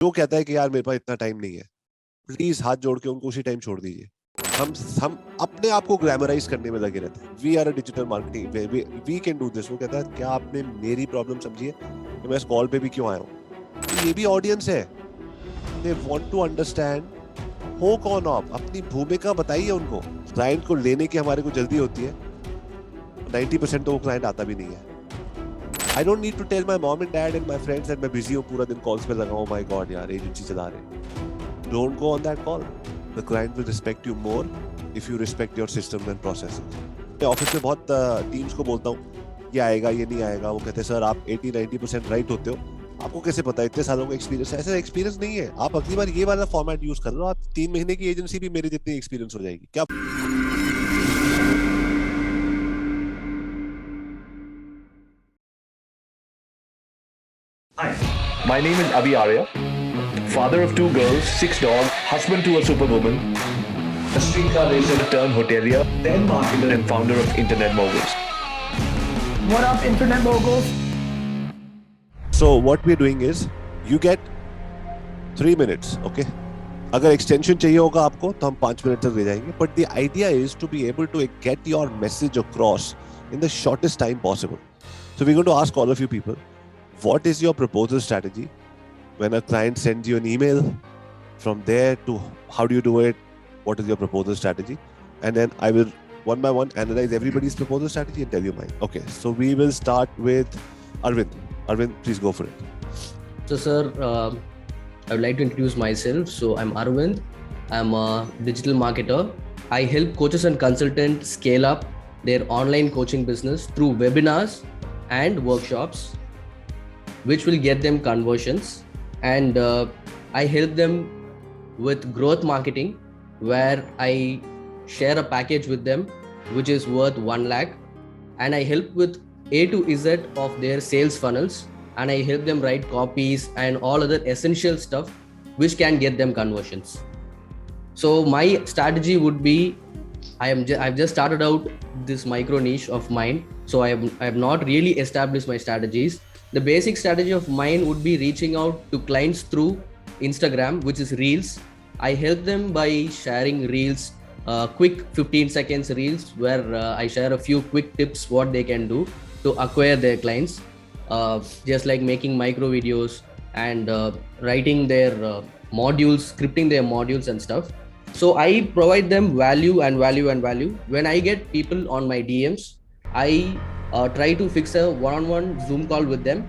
जो कहता है कि यार मेरे पास इतना टाइम नहीं है, प्लीज हाथ जोड़ के उनको उसी टाइम छोड़ दीजिए। हम अपने आप को ग्लैमराइज करने में लगे रहते हैं। We are a digital marketing, we can do this. वो कहता है क्या आपने मेरी प्रॉब्लम समझी है कि मैं इस कॉल पे भी क्यों आया हूँ? तो ये भी ऑडियंस है, दे वांट टू अंडरस्टैंड हो कौन आप, अपनी भूमिका बताइए उनको। क्लाइंट को लेने की हमारे को जल्दी होती है, 90% तो वो क्लाइंट आता भी नहीं है। I don't need to tell my mom and dad and my friends that मैं busy हूँ, पूरा दिन कॉल्स पे लगा हूँ, my God यार एजेंसी चला रहे। Don't go on that call. The client will respect you more if you respect your systems and processes. मैं ऑफिस में बहुत टीम्स को बोलता हूँ ये आएगा ये नहीं आएगा, वो कहते हैं सर आप 80-90% राइट होते हो, आपको कैसे पता, इतने सालों का एक्सपीरियंस है। ऐसा एक्सपीरियंस नहीं है, आप अगली बार ये वाला फॉर्मेट यूज कर लो, आप 3 महीने की एजेंसी भी मेरी जितनी एक्सपीरियंस हो जाएगी। क्या Hi, my name is Avi Arya, father of 2 girls, 6 dogs, husband to a superwoman, a streetcar racer turned hotelier, then marketer and founder of Internet Moguls. What up, Internet Moguls? So what we're doing is you get 3 minutes, okay? अगर extension चाहिए होगा आपको तो हम 5 minute तक ले जाएंगे, but the idea is to be able to get your message across in the shortest time possible. So we're going to ask all of you people, what is your proposal strategy when a client sends you an email? From there to how do you do it? What is your proposal strategy? And then I will one by one analyze everybody's proposal strategy and tell you mine. Okay, so we will start with Arvind. Arvind, please go for it. So sir, I would like to introduce myself. So I'm Arvind. I'm a digital marketer. I help coaches and consultants scale up their online coaching business through webinars and workshops, which will get them conversions. And I help them with growth marketing, where I share a package with them which is worth 1 lakh, and I help with A to Z of their sales funnels, and I help them write copies and all other essential stuff which can get them conversions. So my strategy would be, I've just started out this micro niche of mine, so I have not really established my strategies. The basic strategy of mine would be reaching out to clients through Instagram, which is Reels. I help them by sharing Reels, quick 15 seconds Reels, where I share a few quick tips what they can do to acquire their clients, just like making micro videos and writing their modules, scripting their modules and stuff. So I provide them value and value and value. When I get people on my DMs, I try to fix a one-on-one Zoom call with them,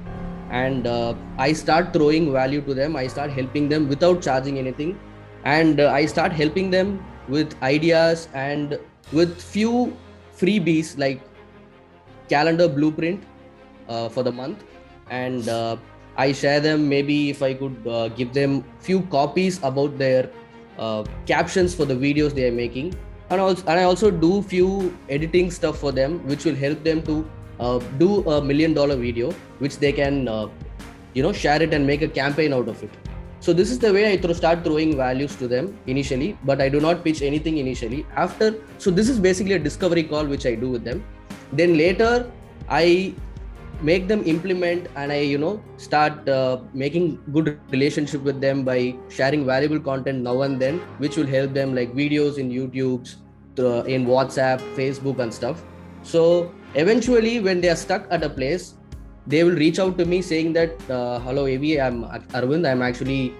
and I start throwing value to them. I start helping them without charging anything, and I start helping them with ideas and with few freebies like calendar blueprint for the month, and I share them. Maybe if I could give them few copies about their captions for the videos they are making. And I also do few editing stuff for them, which will help them to do $1 million video, which they can share it and make a campaign out of it. So this is the way I start throwing values to them initially, but I do not pitch anything initially. So this is basically a discovery call which I do with them. Then later I make them implement, and I start making good relationship with them by sharing valuable content now and then, which will help them, like videos in YouTube, in WhatsApp, Facebook and stuff. So eventually when they are stuck at a place, they will reach out to me saying that hello Avi, I'm Arvind, I'm actually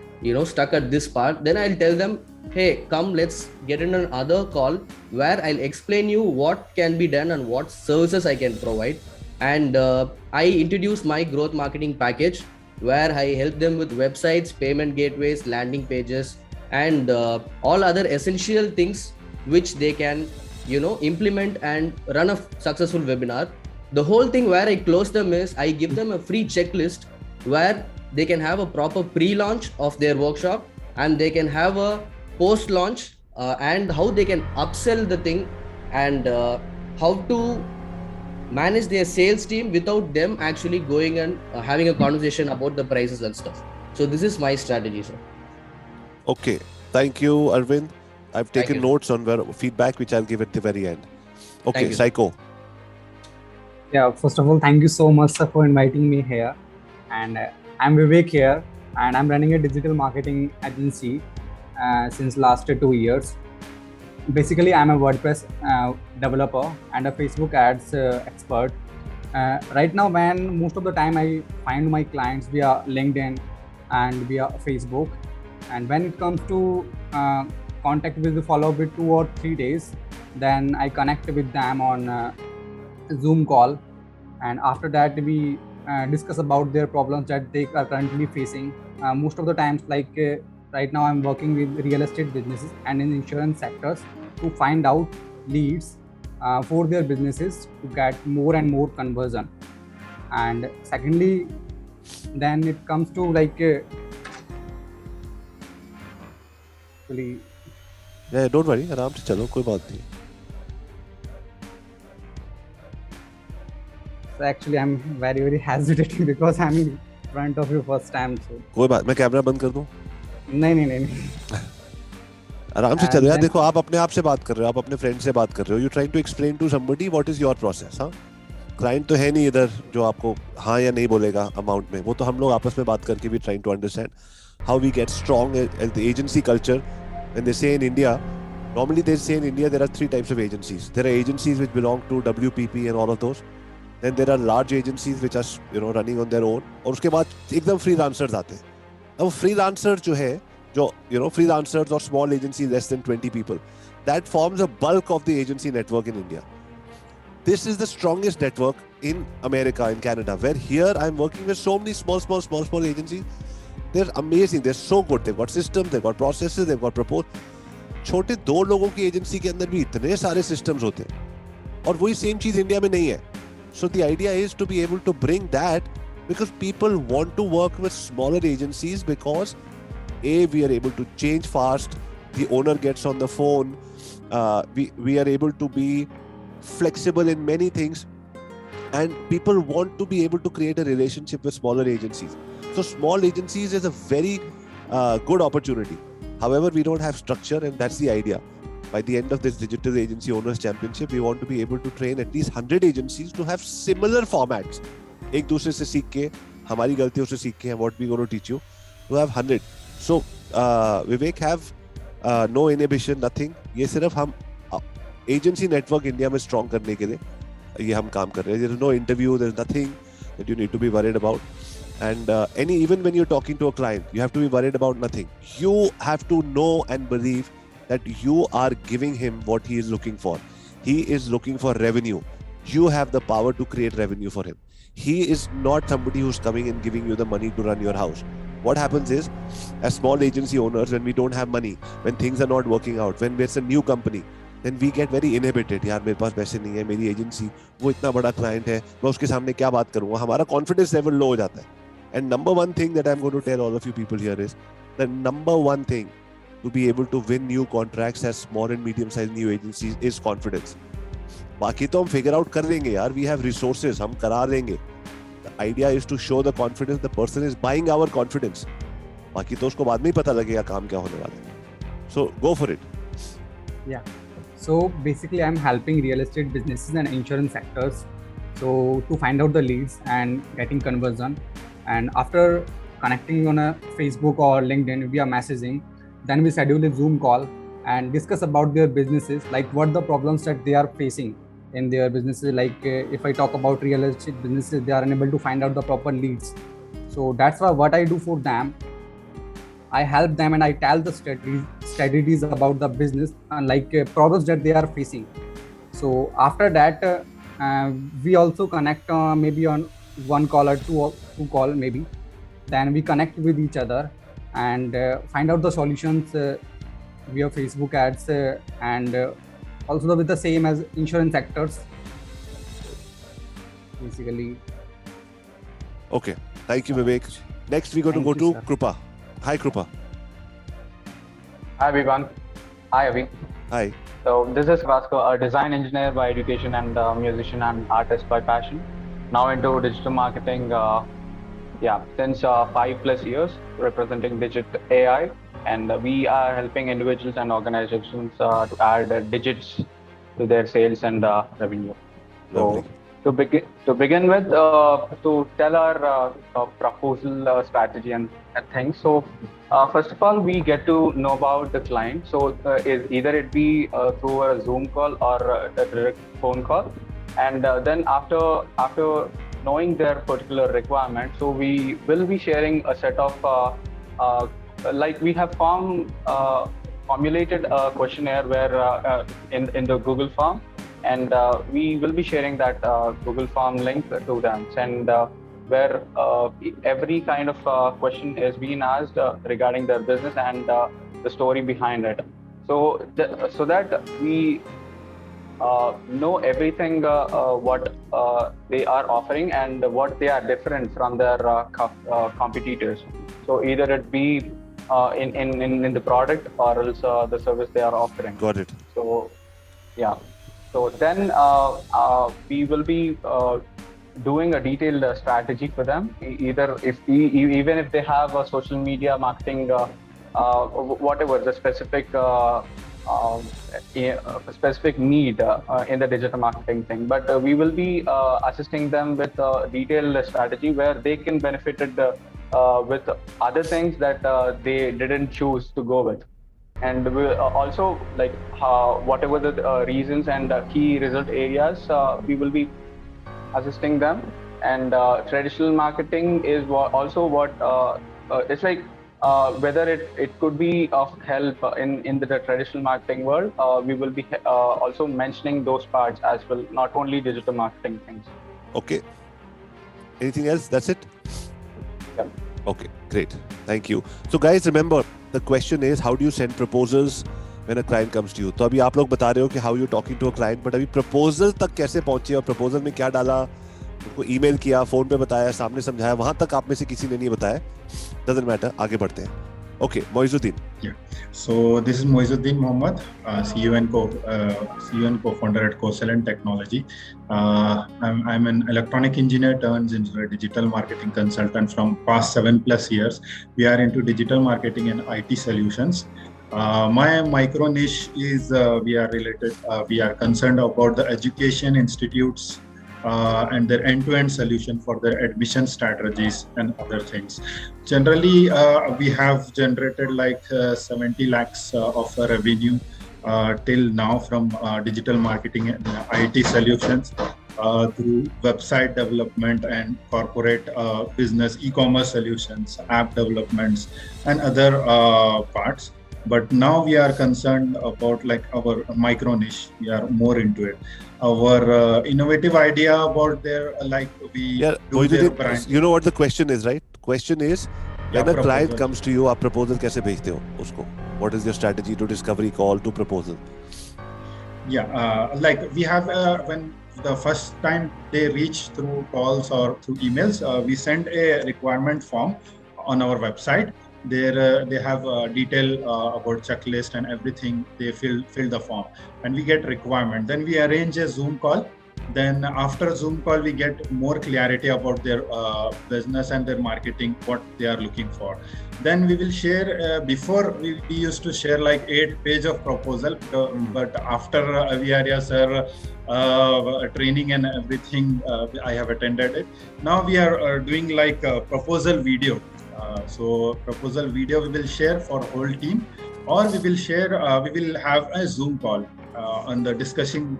stuck at this part. Then I'll tell them, hey, come, let's get in another call where I'll explain you what can be done and what services I can provide. And I introduce my growth marketing package, where I help them with websites, payment gateways, landing pages, and all other essential things which they can implement and run a successful webinar. The whole thing where I close them is I give them a free checklist where they can have a proper pre-launch of their workshop, and they can have a post-launch and how they can upsell the thing, and how to manage their sales team without them actually going and having a conversation about the prices and stuff. So this is my strategy, sir. Okay, thank you, Arvind. I've taken notes on feedback, which I'll give at the very end. Okay, Psycho. Yeah, first of all, thank you so much, sir, for inviting me here. And I'm Vivek here. and I'm running a digital marketing agency since last 2 years. Basically, I'm a WordPress developer and a Facebook ads expert. Right now, man, most of the time I find my clients via LinkedIn and via Facebook. And when it comes to contact with the follow-up with 2 or 3 days, then I connect with them on Zoom call. And after that, we discuss about their problems that they are currently facing. Most of the times, right now, I'm working with real estate businesses and in insurance sectors to find out leads for their businesses to get more and more conversion. And secondly, then it comes to actually, Yeah, don't worry, आराम से चलो, कोई बात नहीं. so actually I'm very hesitating because I'm in front of you first time. So कोई बात, मैं camera बंद कर दूं? नहीं. आराम से चलो यार. then- देखो, आप अपने आप से बात कर रहे हो, आप अपने फ्रेंड से बात कर रहे हो. You trying to explain to somebody what is your process. हाँ, क्लाइंट तो है नहीं इधर जो आपको हाँ या नहीं बोलेगा अमाउंट में. वो तो हम लोग आपस में बात करके भी trying to understand how we get strong at the agency culture. When they say in India, normally they say in India there are 3 types of agencies. There are agencies which belong to WPP and all of those. Then there are large agencies which are running on their own. और उसके बाद एकदम freelancers आते हैं. अब freelancers जो है, जो freelancers or small agencies less than 20 people, that forms a bulk of the agency network in India. This is the strongest network in America, in Canada, where here I'm working with so many small agencies. They're amazing. They're so good. They've got systems, they've got processes, they've got proposals. छोटे 2 लोगों की agency के अंदर भी इतने सारे systems होते हैं और वही सेम चीज इंडिया में नहीं है. So the idea is to be able to bring that because people want to work with smaller agencies because we are able to change fast. The owner gets on the phone. We are able to be flexible in many things, and people want to be able to create a relationship with smaller agencies. So small agencies is a very good opportunity. However, we don't have structure, and that's the idea. By the end of this Digital Agency Owners Championship, we want to be able to train at least 100 agencies to have similar formats. एक दूसरे से सीख के, हमारी गलतियों से सीख के, what we going to teach you, to have 100. So Vivek have no inhibition, nothing. ये सिर्फ हम agency network इंडिया में strong करने के लिए ये हम काम कर रहे हैं. There is no interview, there is nothing that you need to be worried about. And even when you're talking to a client, you have to be worried about nothing. You have to know and believe that you are giving him what he is looking for. He is looking for revenue. You have the power to create revenue for him. He is not somebody who's coming and giving you the money to run your house. What happens is, as small agency owners, when we don't have money, when things are not working out, when it's a new company, then we get very inhibited. यार मेरे पास पैसे नहीं है, मेरी agency वो इतना बड़ा client है, मैं उसके सामने क्या बात करूँगा. हमारा कॉन्फिडेंस लेवल लो हो जाता है. And number one thing that I'm going to tell all of you people here is the number one thing to be able to win new contracts as small and medium-sized new agencies is confidence. बाकी तो हम figure out कर देंगे यार. We have resources, हम करा देंगे. The idea is to show the confidence. The person is buying our confidence. बाकी तो उसको बाद में ही पता लगेगा काम क्या होने वाला है. So go for it. Yeah. So basically, I'm helping real estate businesses and insurance sectors so to find out the leads and getting conversion. And after connecting on a Facebook or LinkedIn via messaging, then we schedule a Zoom call and discuss about their businesses, like what the problems that they are facing in their businesses. Like if I talk about real estate businesses, they are unable to find out the proper leads. So that's why what I do for them, I help them and I tell the strategies about the business and problems that they are facing. So after that, we also connect maybe on 1 call or 2 call maybe. Then we connect with each other and find out the solutions via Facebook ads and also with the same as insurance sectors. Basically. Okay. Thank you, Vivek. Next, we're going to go to Krupa. Hi, Krupa. Hi, everyone. Hi, Avi. Hi. So this is Vasco, a design engineer by education and a musician and artist by passion. Now into digital marketing, since 5+ years, representing Digit AI, and we are helping individuals and organizations to add digits to their sales and revenue. Lovely. to begin with, to tell our proposal strategy and things. So, first of all, we get to know about the client. So, either it be through a Zoom call or a direct phone call, and then after knowing their particular requirement, so we will be sharing a set of like we have formulated a questionnaire where in the Google form, and we will be sharing that Google form link to them, and where every kind of question is being asked regarding their business and the story behind it. So so that we know everything what they are offering and what they are different from their competitors. So either it be in the product or else the service they are offering. Got it. So yeah. So then we will be doing a detailed strategy for them. Either even if they have a social media marketing, whatever the specific need in the digital marketing thing. But we will be assisting them with a detailed strategy where they can benefit it with other things that they didn't choose to go with. And we also, like whatever the reasons and key result areas, we will be assisting them. And traditional marketing is also what it's like whether it could be of help in the traditional marketing world. We will be also mentioning those parts as well, not only digital marketing things. Okay. Anything else? That's it? Yeah. Okay, great. Thank you. So guys, remember, the question is, how do you send proposals when a client comes to you? तो अभी आप लोग बता रहे हो कि how you talking to a client, but अभी proposal तक कैसे पहुंचे और proposal में क्या डाला, उनको email किया, phone पे बताया, सामने समझाया, वहां तक आप में से किसी ने नहीं बताया. Doesn't matter. आगे बढ़ते हैं. Okay, Moizuddin. Yeah. So this is Moizuddin Mohammed, CEO and co-founder at Cosalent Technology. I'm an electronic engineer turned into a digital marketing consultant from past 7+ years. We are into digital marketing and IT solutions. My micro niche is we are concerned about the education institutes and their end-to-end solution for their admission strategies and other things. Generally, we have generated like 70 lakhs of revenue till now from digital marketing and IT solutions through website development and corporate business, e-commerce solutions, app developments, and other parts. But now we are concerned about like our micro niche. We are more into it. Our innovative idea about their do their brand. You know what the question is, right? Question is, when a client comes to you, आप proposal कैसे भेजते हो उसको? What is your strategy to discovery call to proposal? Yeah, like we have when the first time they reach through calls or through emails, we send a requirement form on our website. There they have detail about checklist and everything. They fill the form and we get requirement. Then we arrange a Zoom call. Then after Zoom call, we get more clarity about their business and their marketing, what they are looking for. Then we will share, before we used to share like 8 pages of proposal, but after Avi Arya sir training and everything, I have attended it. Now we are doing like a proposal video. So proposal video we will share for whole team, or we will share, we will have a Zoom call on the discussing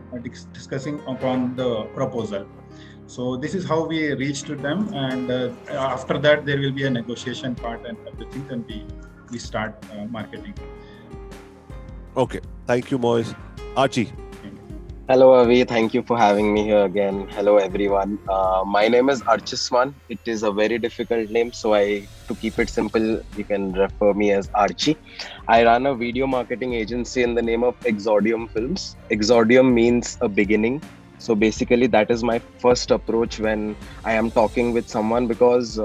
upon the proposal. So this is how we reach to them, and after that there will be a negotiation part and everything, and we start marketing. Okay, thank you, Moise. Archie. Hello, Avi. Thank you for having me here again. Hello, everyone. My name is Archiswan. It is a very difficult name, so to keep it simple, you can refer me as Archie. I run a video marketing agency in the name of Exodium Films. Exodium means a beginning. So basically, that is my first approach when I am talking with someone, because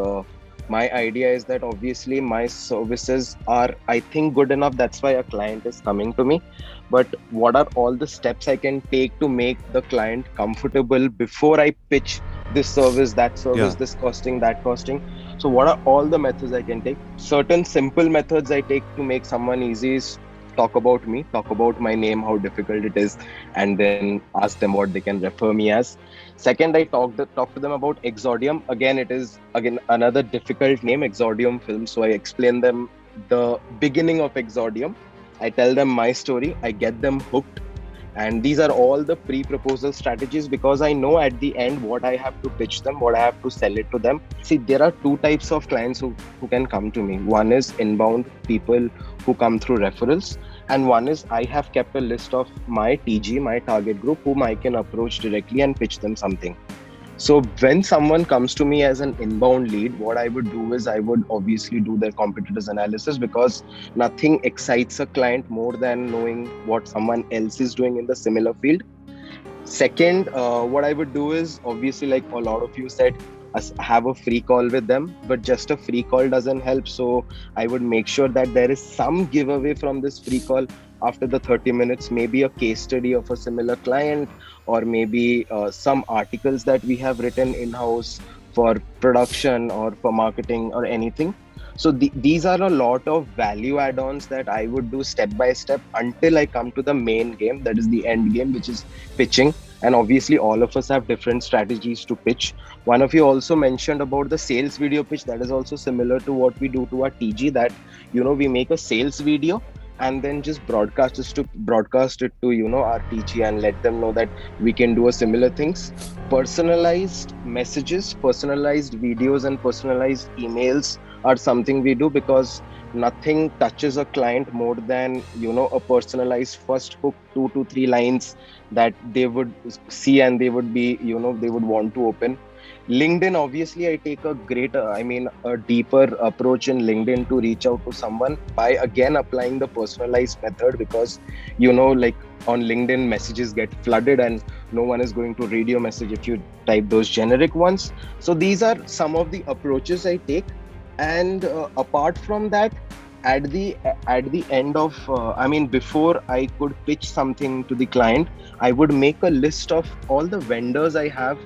my idea is that obviously my services are, I think, good enough. That's why a client is coming to me. But what are all the steps I can take to make the client comfortable before I pitch this service, that service, this costing, that costing? So what are all the methods I can take? Certain simple methods I take to make someone easy is talk about me, talk about my name, how difficult it is, and then ask them what they can refer me as. Second, I talk to them about Exodium. Again, it is again another difficult name, Exodium Film. So I explain them the beginning of Exodium. I tell them my story. I get them hooked. And these are all the pre-proposal strategies, because I know at the end what I have to pitch them, what I have to sell it to them. See, there are two types of clients who can come to me. One is inbound people who come through referrals. And one is I have kept a list of my TG, my target group, whom I can approach directly and pitch them something. So when someone comes to me as an inbound lead, what I would do is I would obviously do their competitors analysis, because nothing excites a client more than knowing what someone else is doing in the similar field. Second, what I would do is, obviously, like a lot of you said, have a free call with them, but just a free call doesn't help. So I would make sure that there is some giveaway from this free call after the 30 minutes, maybe a case study of a similar client, or maybe some articles that we have written in-house for production or for marketing or anything. So these are a lot of value add-ons that I would do step by step until I come to the main game, that is the end game, which is pitching. And obviously all of us have different strategies to pitch. One of you also mentioned about the sales video pitch. That is also similar to what we do to our TG, that, you know, we make a sales video and then just broadcast it to, you know, our TG, and let them know that we can do a similar things. Personalized messages, personalized videos, and personalized emails are something we do, because nothing touches a client more than, you know, a personalized first hook, 2 to 3 lines that they would see and they would be, you know, they would want to open. LinkedIn, obviously, I take a deeper approach in LinkedIn to reach out to someone by again applying the personalized method, because, you know, like on LinkedIn, messages get flooded and no one is going to read your message if you type those generic ones. So these are some of the approaches I take. And apart from that, at the end of, before I could pitch something to the client, I would make a list of all the vendors I have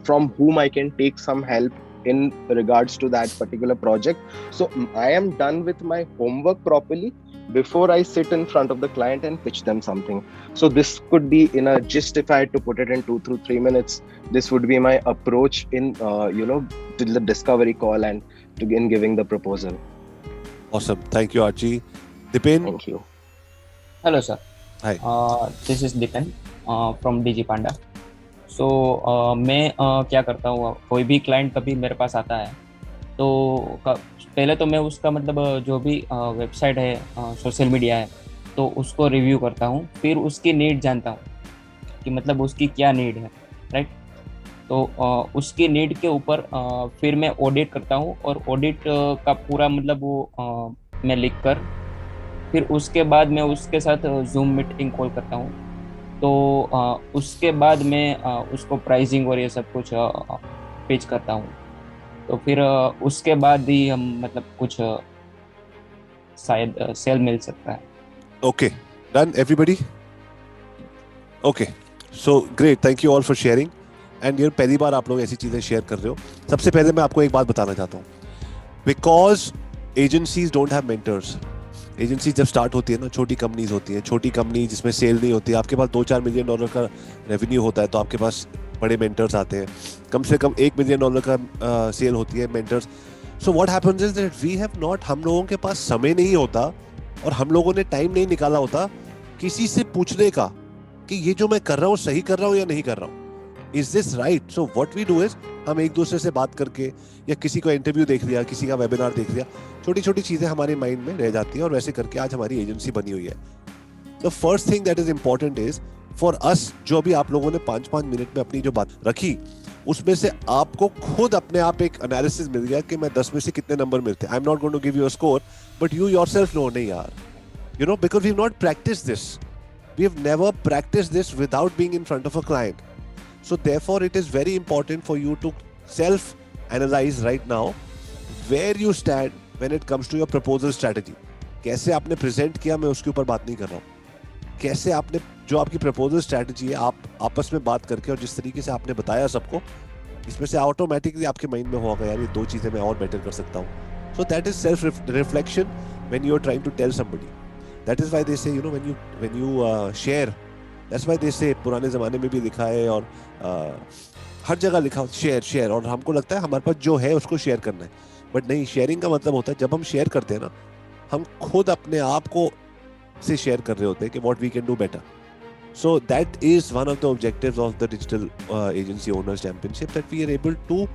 from whom I can take some help in regards to that particular project. So I am done with my homework properly before I sit in front of the client and pitch them something. So this could be, in a gist, if I had to put it in 2 to 3 minutes, this would be my approach in, to the discovery call and in giving the proposal. Awesome. Thank you, Archie. Dipen? Thank you. Hello, sir. Hi. This is Dipen from DG Panda. So मैं क्या करता हूँ, कोई भी client कभी मेरे पास आता है तो पहले तो मैं उसका मतलब जो भी वेबसाइट है, सोशल मीडिया है, तो उसको रिव्यू करता हूँ. फिर उसकी नीड जानता हूँ कि मतलब उसकी क्या नीड है, राइट. तो उसकी नीड के ऊपर फिर मैं ऑडिट करता हूँ, और ऑडिट का पूरा मतलब वो मैं लिख कर फिर उसके बाद मैं उसके साथ जूम मीटिंग कॉल करता हूँ. तो उसके बाद मैं उसको प्राइसिंग और ये सब कुछ पिच करता हूँ. तो फिर उसके बाद ही हम मतलब कुछ शायद सेल मिल सकता है. Okay, done everybody? Okay, so great, thank you all for sharing. And ये पहली बार आप लोग ऐसी चीजें शेयर कर रहे हो. सबसे पहले मैं आपको एक बात बताना चाहता हूँ. Because agencies don't have mentors. Agency जब स्टार्ट होती है ना, छोटी कंपनीज होती हैं, छोटी कंपनी जिसमें सेल नहीं होती है, आपके पास $2-4 मिलियन का रेवेन्यू होता है, तो आपके पास बड़े मेंटर्स आते हैं. कम से कम $1 मिलियन का सेल होती है, mentors. So what happens is that we have not, हम लोगों के पास समय नहीं होता और हम लोगों ने टाइम नहीं निकाला होता किसी से पूछने का कि ये जो मैं कर रहा हूँ सही कर रहा हूँ या नहीं कर रहा हूँ. Is this right? So what we do is हम एक दूसरे से बात करके या किसी का इंटरव्यू देख लिया, किसी का वेबिनार देख लिया, छोटी छोटी चीजें हमारे माइंड में रह जाती हैं और वैसे करके आज हमारी एजेंसी बनी हुई है. The first thing that is important is for us, जो अभी आप लोगों ने 5-5 मिनट में अपनी जो बात रखी, उसमें से आपको खुद अपने आप एक एनालिसिस मिल गया कि मैं 10 में से कितने नंबर मिलते हैं. I am not going to give you a score, but you yourself know. नहीं यार, you know, because we have not practised this. We have never practised this without being in front of a client. So therefore it is very important for you to self-analyze right now where you stand when it comes to your proposal strategy. कैसे आपने present किया, मैं उसके ऊपर बात नहीं कर रहा हूँ. कैसे आपने, जो आपकी proposal strategy है, आप आपस में बात करके और जिस तरीके से आपने बताया सबको, इसमें से automatically आपके माइंड में होगा यार ये 2 चीजें मैं और बेटर कर सकता हूँ. So that is self-reflection when you are trying to tell somebody. That is why they say, you know, when you share, that's why they say, पुराने ज़माने में भी लिखा है और हर जगह लिखा शेयर, और हमको लगता है हमारे पास जो है उसको शेयर करना है, बट नहीं, शेयरिंग का मतलब होता है जब हम शेयर करते हैं ना, हम खुद अपने आप को से शेयर कर रहे होते हैं कि what we can do better. So that is one of the objectives of the Digital Agency Owners Championship, that we are able to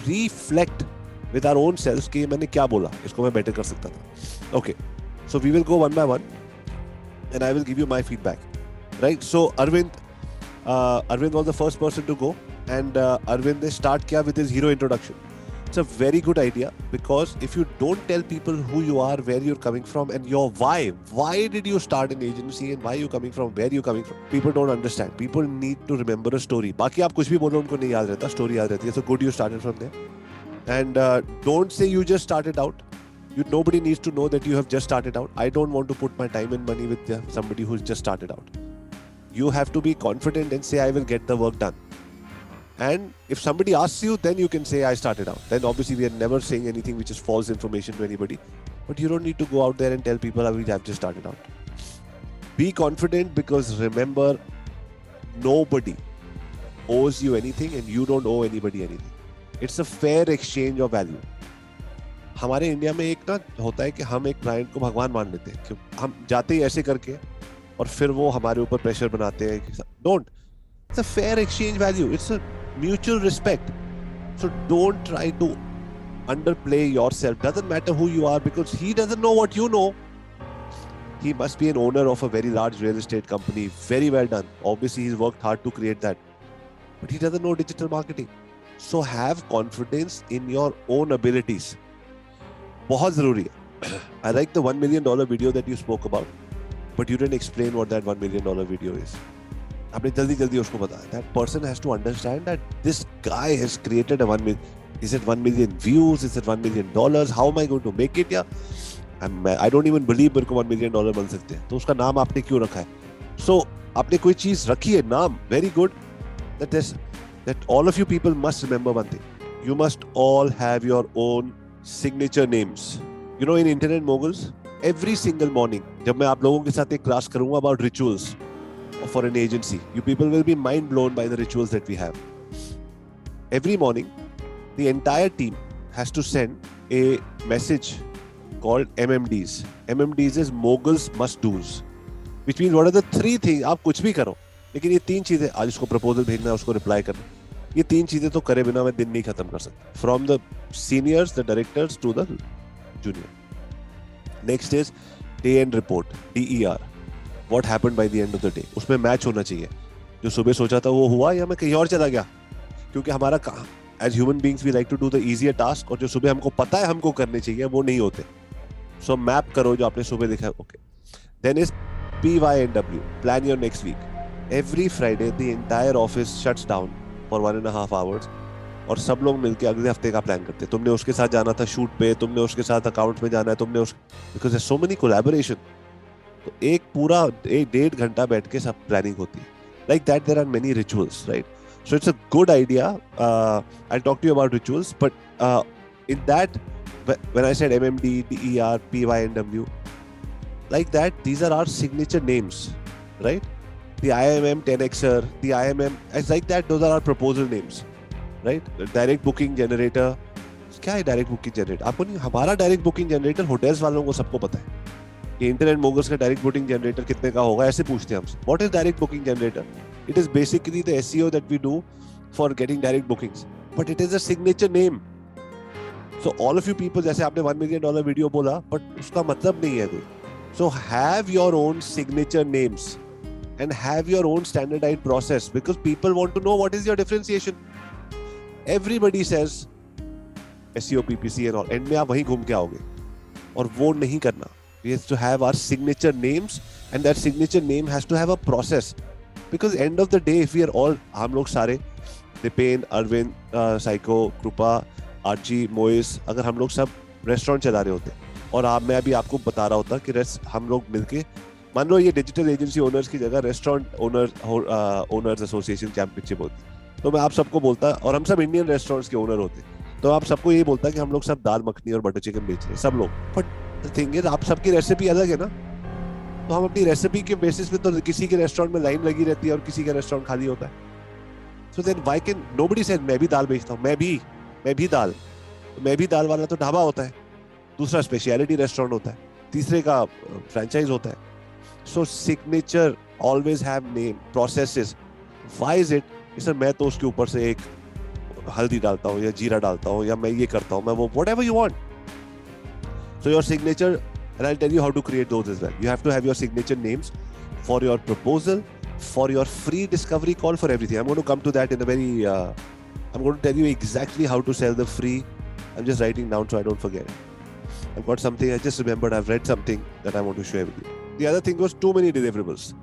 reflect with our own selves कि मैंने क्या बोला, इसको मैं बेटर कर सकता था. Okay, so we will go one by one and I will give you my feedback. Right, so Arvind was the first person to go, and Arvind ने start किया with his hero introduction. It's a very good idea, because if you don't tell people who you are, where you're coming from, and your why did you start an agency and why you coming from, where you coming from, people don't understand. People need to remember a story. बाकी आप कुछ भी बोलो उनको नहीं याद रहता, story याद रहती है. So good you started from there, and don't say you just started out. Nobody needs to know that you have just started out. I don't want to put my time and money with somebody who's just started out. You have to be confident and say, I will get the work done. And if somebody asks you, then you can say, I started out. Then obviously we are never saying anything which is false information to anybody. But you don't need to go out there and tell people, I have just started out. Be confident, because remember, nobody owes you anything and you don't owe anybody anything. It's a fair exchange of value. हमारे India में एक ना होता है कि हम एक client को भगवान मान लेते हैं, क्यों हम जाते ही ऐसे करके और फिर वो हमारे ऊपर प्रेशर बनाते हैं. Don't. It's a fair exchange value, it's a mutual respect. So don't try to underplay yourself. Doesn't matter who you are, because he doesn't know what you know. He must be an owner of a very large real estate company. Very well done. Obviously he's worked hard to create that, but he doesn't know digital marketing. So have confidence in your own abilities. बहुत जरूरी है. I like the $1 million video that you spoke about, but you didn't explain what that $1 million video is. आपने जल्दी उसको बताया. That person has to understand that this guy has created a 1 million. Is it 1 million views? Is it $1 million? How am I going to make it? I don't even believe मेरे को $1 million बन सकते हैं. तो उसका नाम आपने क्यों रखा है? So आपने कोई चीज रखी है नाम. Very good. That all of you people must remember one thing. You must all have your own signature names. You know, in Internet Moguls, every single morning, जब मैं आप लोगों के साथ एक क्लास करूंगा about rituals for an agency, you people will be mind blown by the rituals that we have. Every morning, the entire team has to send a message called MMDs. MMDs is Moguls Must Do's, which means what are the 3 things. आप कुछ भी करो, लेकिन ये 3 चीजें, आज उसको proposal भेजना है, उसको रिप्लाई करना, ये 3 चीजें तो करे बिना मैं दिन नहीं खत्म कर सकता. From the seniors, the directors to the junior. Next is day end report, DER. What happened by the end of the day. उसमें मैच होना चाहिए. जो सुबह सोचा था वो हुआ या मैं कहीं और चला गया, क्योंकि हमारा as human beings we like to do the easier task, और जो सुबह हमको पता है हमको करने चाहिए वो नहीं होते. So मैप करो जो आपने सुबह देखा है. Okay. Then is PYNW, plan your next week. Every Friday the entire office shuts down for 1.5 hours और सब लोग मिलके अगले हफ्ते का प्लान करते हैं. तुमने उसके साथ जाना था शूट पे, तुमने उसके साथ अकाउंट्स में जाना है, तुमने उस because there's so many collaboration. तो एक पूरा 1.5 घंटा बैठ के सब प्लानिंग होती है. Like that there are many rituals, right? So it's a good idea. I'll talk to you about rituals, but in that, when I said MMD, DER, PYNW, like that, these are our signature names, right? The IMM 10xer, the IMM, it's like that. Those are our proposal names, right? The direct booking generator. क्या है direct booking generator? आपको नहीं, हमारा direct booking generator hotels वालों को सबको पता है. कि इंटरनेट मोगल्स का डायरेक्ट बुकिंग जनरेटर कितने का होगा, ऐसे पूछते हैं हमसे. What is direct booking generator? It is basically the SEO that we do for getting direct bookings, but it is a signature name. So all of you people, जैसे आपने $1 million video बोला, बट उसका मतलब नहीं है कोई. So have your own signature names and have your own standardised process, because people want to know what is your differentiation. Everybody says SEO, PPC and all, end में आप वहीं घूम के आओगे, और वो नहीं करना. We have to have our signature names, and that signature name has to have a process, because end of the day, if we are all, हम लोग सारे, Dipen, Arvind, Psycho, Krupa, Archie, Mois, अगर हम लोग सब restaurant चला रहे होते, और मैं अभी आपको बता रहा होता कि हम लोग मिलके, मान लो ये डिजिटल एजेंसी ओनर्स की जगह रेस्टोरेंट ओनर्स एसोसिएशन चैंपियनशिप होती, तो मैं आप सबको बोलता, और हम सब इंडियन रेस्टोरेंट्स के ओनर होते, तो आप सबको यही बोलता कि हम लोग सब दाल मखनी और बटर चिकन बेच रहे हैं, सब लोग. बट The thing is, आप सबकी रेसिपी अलग है ना. तो हम अपनी रेसिपी के बेसिस पे, तो किसी के रेस्टोरेंट में लाइन लगी रहती है और किसी का रेस्टोरेंट खाली होता है. So then why can nobody said मैं भी दाल बेचता हूँ, मैं भी दाल, तो मैं भी दाल वाला तो ढाबा होता है, दूसरा स्पेशलिटी रेस्टोरेंट होता है, तीसरे का फ्रेंचाइज होता है. So signature always have name, processes. Why is it? Sir मैं तो उसके ऊपर से एक हल्दी डालता हूँ या जीरा डालता हूँ या मैं ये करता हूँ, मैं वो whatever you want. So your signature, and I'll tell you how to create those as well. You have to have your signature names for your proposal, for your free discovery call, for everything. I'm going to come to that in a very, I'm going to tell you exactly how to sell the free. I'm just writing down so I don't forget. I've got something, I just remembered, I've read something that I want to share with you. The other thing was too many deliverables.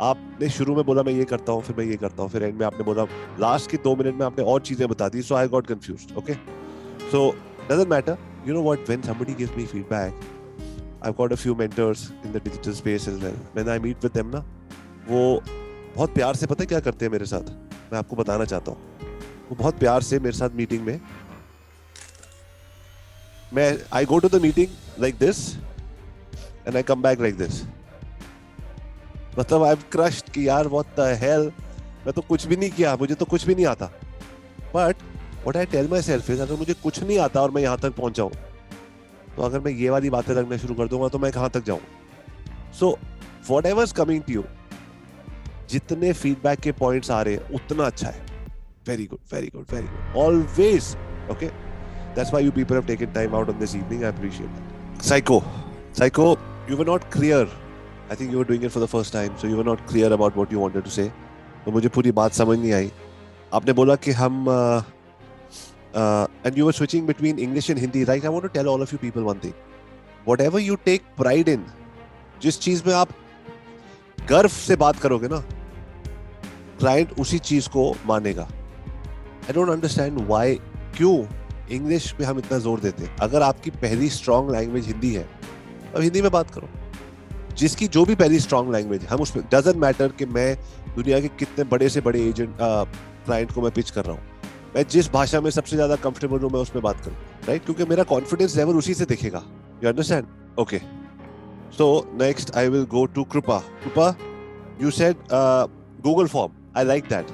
आपने शुरू में बोला मैं ये करता हूँ, फिर मैं ये करता हूँ, फिर एंड में आपने बोला लास्ट की 2 मिनट में आपने और चीजें बता दी, so I got confused. Okay, so doesn't matter. You know what? When somebody gives me feedback, I've got a few mentors in the digital space as well. When I meet with them ना, वो बहुत प्यार से, पता है क्या करते हैं मेरे साथ, मैं आपको बताना चाहता हूँ. वो बहुत प्यार से मेरे साथ मीटिंग में, I go to the meeting like this and I come back like this. मतलब I've crushed कि यार what the hell, मैं तो कुछ भी नहीं किया, मुझे तो कुछ भी नहीं आता. But what I tell myself is, अगर मुझे कुछ नहीं आता और मैं यहाँ तक पहुँचा हूँ, तो अगर मैं ये वाली बातें रखना शुरू कर दूंगा तो मैं कहाँ तक जाऊँ. So whatever's coming to you, जितने फीडबैक के पॉइंट्स आ रहे हैं उतना अच्छा है. Very good, very good, very good. Always. Okay. That's why you people have taken time out on this evening. I appreciate that. Psycho, you were not clear. I think you were doing it for the first time, so you were not clear about what you wanted to say. तो मुझे पूरी बात समझ नहीं आई. आपने बोला कि हम and you were switching between English and Hindi, right? I want to tell all of you people one thing. Whatever you take pride in, जिस चीज में आप गर्व से बात करोगे ना, क्लाइंट उसी चीज को मानेगा. I don't understand why, क्यों इंग्लिश पे हम इतना जोर देते हैं. अगर आपकी पहली स्ट्रॉन्ग लैंग्वेज हिंदी है, अब हिंदी में बात करो. जिसकी जो भी पहली स्ट्रॉन्ग लैंग्वेज है, हम उसमें डजंट मैटर कि मैं दुनिया के कितने बड़े से बड़े एजेंट क्लाइंट को मैं पिच कर रहा हूँ, मैं जिस भाषा में सबसे ज्यादा कंफर्टेबल हूँ मैं उसमें बात करूँ, राइट? क्योंकि मेरा कॉन्फिडेंस लेवल उसी से दिखेगा. You understand? Okay, so next I will go to Kripa. Kripa, you said Google form. I like that.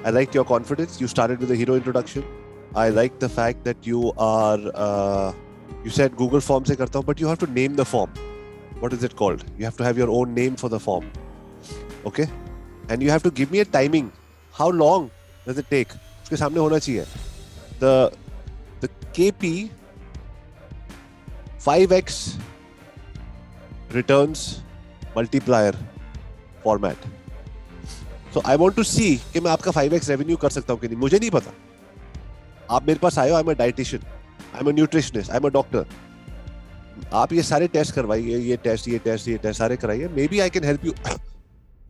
I like your confidence. You started with a hero introduction. I like the fact that you are, you said Google form से करता हूँ, but you have to name the form. What is it called? You have to have your own name for the form. Okay? And you have to give me a timing. How long does it take? उसके सामने होना चाहिए. The KP 5x returns multiplier format. So I want to see कि मैं आपका 5x revenue कर सकता हूँ कि नहीं. मुझे नहीं पता. आप मेरे पास आए हो, I'm a dietitian, I'm a nutritionist, I'm a doctor. आप ये सारे टेस्ट करवाइए, ये टेस्ट सारे कराइए. Maybe I can help you.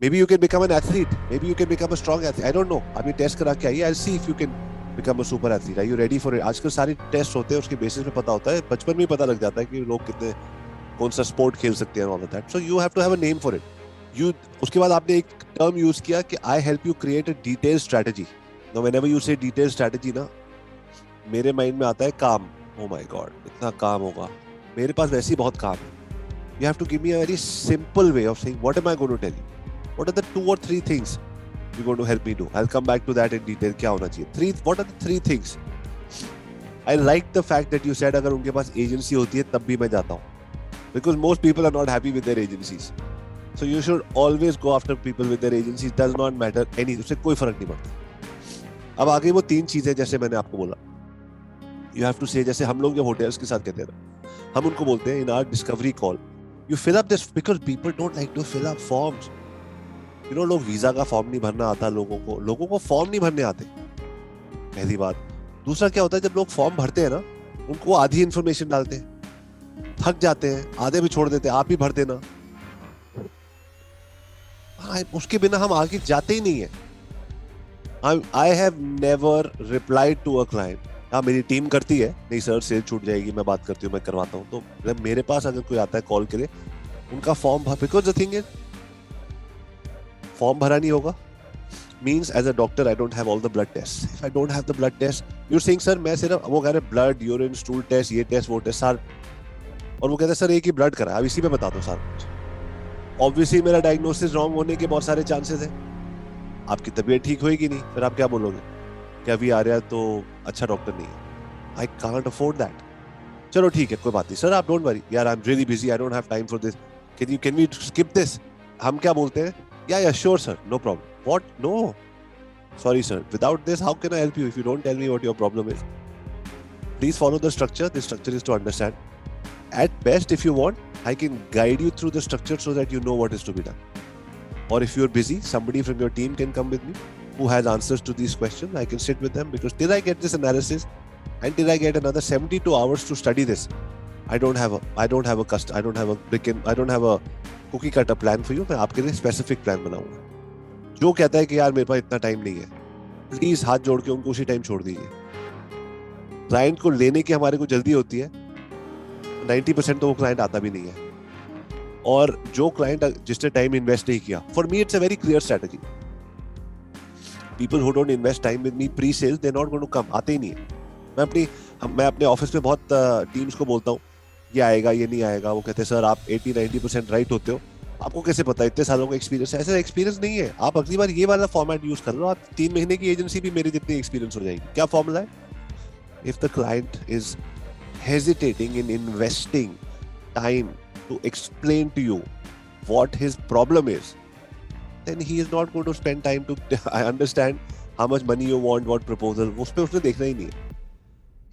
Maybe you can become an athlete. Maybe you can become a strong athlete. I don't know. आप ये test करा के आइए. I'll see if you can become a super athlete. Are you ready for it? आजकल सारे test होते हैं, उसके बेसिस पे पता होता है. बचपन में ही पता लग जाता है कि लोग कितने कौन सा स्पोर्ट खेल सकते हैं, all of that. So you have to have a name for it. उसके बाद आपने एक टर्म यूज किया कि I help you create a detailed strategy. Now whenever you say detailed strategy ना, मेरे माइंड में आता है काम. Oh my God, इतना काम होगा. मेरे पास वैसे ही बहुत काम है. You have to give me a very simple way of saying what am I going to tell you? What are the 2 or 3 things you're going to help me do? I'll come back to that in detail. क्या होना चाहिए? What are the 3 things? I like the fact that you said अगर उनके पास agency होती है तब भी मैं जाता हूँ. Because most people are not happy with their agencies. So you should always go after people with their agencies. Does not matter any, उससे कोई फर्क नहीं पड़ता. अब आगे वो 3 चीजें जैसे मैंने आपको बोला. You have to say, जैसे हम लोग जब होटल्स के साथ कहते हैं ना, हम उनको बोलते हैं in our discovery call, you fill up this, because people don't like to fill up forms. You know, लोग वीजा का फॉर्म नहीं भरना आता लोगों को फॉर्म नहीं भरने आते. पहली बात. दूसरा क्या होता है, जब लोग फॉर्म भरते हैं ना, उनको आधी इंफॉर्मेशन डालते हैं, थक जाते हैं, आधे भी छोड़ देते हैं, आप ही भर देना. उसके बिना हम आगे जाते ही नहीं है. I have never replied to a client. हाँ, मेरी टीम करती है, नहीं सर सेल छूट जाएगी, मैं बात करती हूँ, मैं करवाता हूँ. तो मेरे पास अगर कोई आता है कॉल के लिए, उनका फॉर्म भर, because the thing is form भरा नहीं होगा means as a doctor I don't have all the blood tests. If I don't have the blood test, you're saying sir मैं सिर्फ वो कह रहे blood, urine, stool test, ये test, वो test, सर, और वो कहते हैं सर एक ही ब्लड करा, अब इसी में बता दो सर. ऑब्वियसली मेरा डायग्नोसिस रॉन्ग होने के बहुत सारे चांसेस है, आपकी तबीयत ठीक होएगी नहीं, फिर आप क्या बोलोगे कि अभी आर्या तो अच्छा डॉक्टर नहीं है। I can't afford that. चलो ठीक है, कोई बात नहीं सर, आप डोंट वरी यार, I am really busy, I don't have time for this, can we skip this. हम क्या बोलते हैं, या sure sir, no problem. What, no, sorry sir, without this how can I help you if you don't tell me what your problem is? Please follow the structure. The structure is to understand. At best, if you want, I can guide you through the structure so that you know what is to be done. Or if you're busy, somebody from your team can come with me who has answers to these questions. I can sit with them, because till I get this analysis and till I get another 72 hours to study this, I don't have a cookie cutter plan for you. मैं आपके लिए specific plan बनाऊंगा। जो कहता है कि यार मेरे पास इतना टाइम नहीं है, प्लीज हाथ जोड़ के उनको उसी टाइम छोड़ दीजिए। क्लाइंट को लेने की हमारे को जल्दी होती है, 90% तो वो क्लाइंट आता भी नहीं है। और जो क्लाइंट जिसने टाइम इन्वेस्ट नहीं किया, for me it's a very clear strategy. People who don't invest time with me pre sales, they not going to come, आते ही नहीं है। मैं अपने ऑफिस में बहुत टीम्स को बोलता हूँ ये आएगा ये नहीं आएगा, वो कहते हैं सर आप 80-90% राइट होते हो, आपको कैसे पता, इतने सालों का एक्सपीरियंस है। ऐसा एक्सपीरियंस नहीं है, आप अगली बार ये वाला फॉर्मेट यूज कर लो, आप 3 महीने की एजेंसी भी मेरी जितनी एक्सपीरियंस हो जाएगी। क्या फॉर्मूला है? If the client is hesitating in investing time to explain to you what his problem is, then he is not going to spend time to I understand how much money you want, what proposal, उस पे उसने देखना ही नहीं है।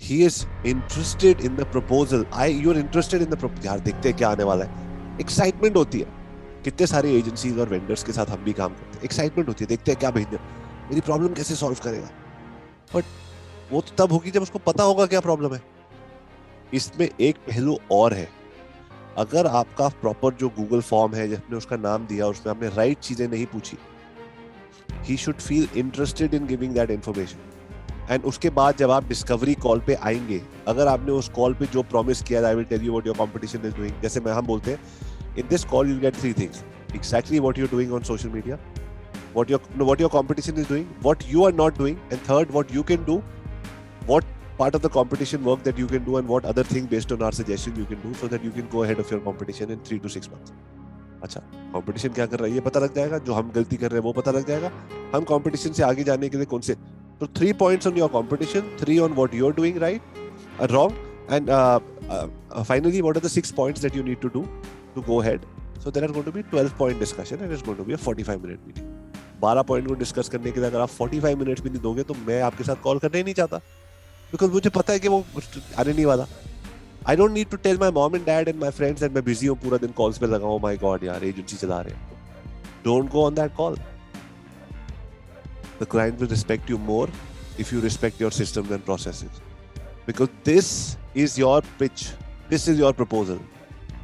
He is interested in the proposal. You're interested in the यार देखते हैं क्या आने वाला है। एक्साइटमेंट होती है, कितने सारे एजेंसीज और वेंडर्स के साथ हम भी काम करते हैं, एक्साइटमेंट होती है, देखते हैं क्या भेजना, मेरी प्रॉब्लम कैसे सॉल्व करेगा। बट वो तो तब होगी जब उसको पता होगा क्या प्रॉब्लम है। इसमें एक पहलू और है, अगर आपका प्रॉपर जो गूगल फॉर्म है जिसने उसका नाम दिया उसमें आपने राइट चीजें नहीं पूछी, he should feel interested in giving that information. And उसके बाद जब आप डिस्कवरी कॉल पे आएंगे, अगर आपने उस कॉल पे जो प्रॉमिस किया, I will tell you what your competition is doing, जैसे हम बोलते हैं in this call you get 3 things, exactly what you are doing on social media, what your competition is doing, what you are not doing, and third what you can do, what part of the competition work that you can do and what other thing based on our suggestion you can do so that you can go ahead of your competition in 3 to 6 months. अच्छा, competition क्या कर रहा है ये पता लग जाएगा, जो हम गलती कर रहे हैं वो पता लग जाएगा, हम कंपटीशन से आगे जाने के लिए कौन से, तो 3 points on your competition, 3 on what you're doing right or wrong, and finally what are the 6 points that you need to do to go ahead. So there are going to be 12-point discussion and it's going to be a 45-minute meeting. 12 point को discuss करने के लिए अगर आप 45 minutes भी नहीं दोगे तो मैं आपके साथ कॉल करना ही नहीं चाहता, बिकॉज मुझे पता है कि वो आने नहीं वाला। I don't need to tell my mom and dad and my friends that मैं busy हूँ, पूरा दिन कॉल्स पे लगा हूँ, my God यार एजेंसी चला रहे हैं। Don't go on that call. The client will respect you more if you respect your systems and processes, because this is your pitch, this is your proposal.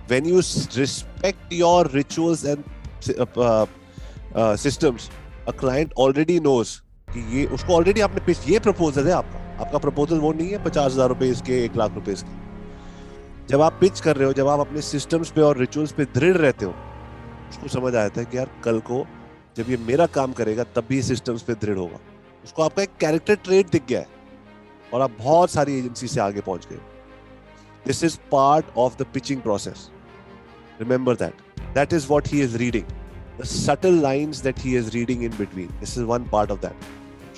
When you respect your rituals and systems, a client already knows कि ये उसको already आपने pitch, ये proposal है आपका proposal वो नहीं है 50,000 रुपए इसके 1 लाख रुपए इसके। जब आप पिच कर रहे हो, जब आप अपने सिस्टम्स पे और रिचुअल्स पे दृढ़ रहते हो, उसको समझ आता है कि यार कल को जब ये मेरा काम करेगा तब भी सिस्टम्स पे दृढ़ होगा। उसको आपका एक कैरेक्टर ट्रेट दिख गया है और आप बहुत सारी एजेंसी से आगे पहुंच गए। This is part of the pitching process, remember that is what he is reading, the subtle lines that he is reading in between, this is one part of that,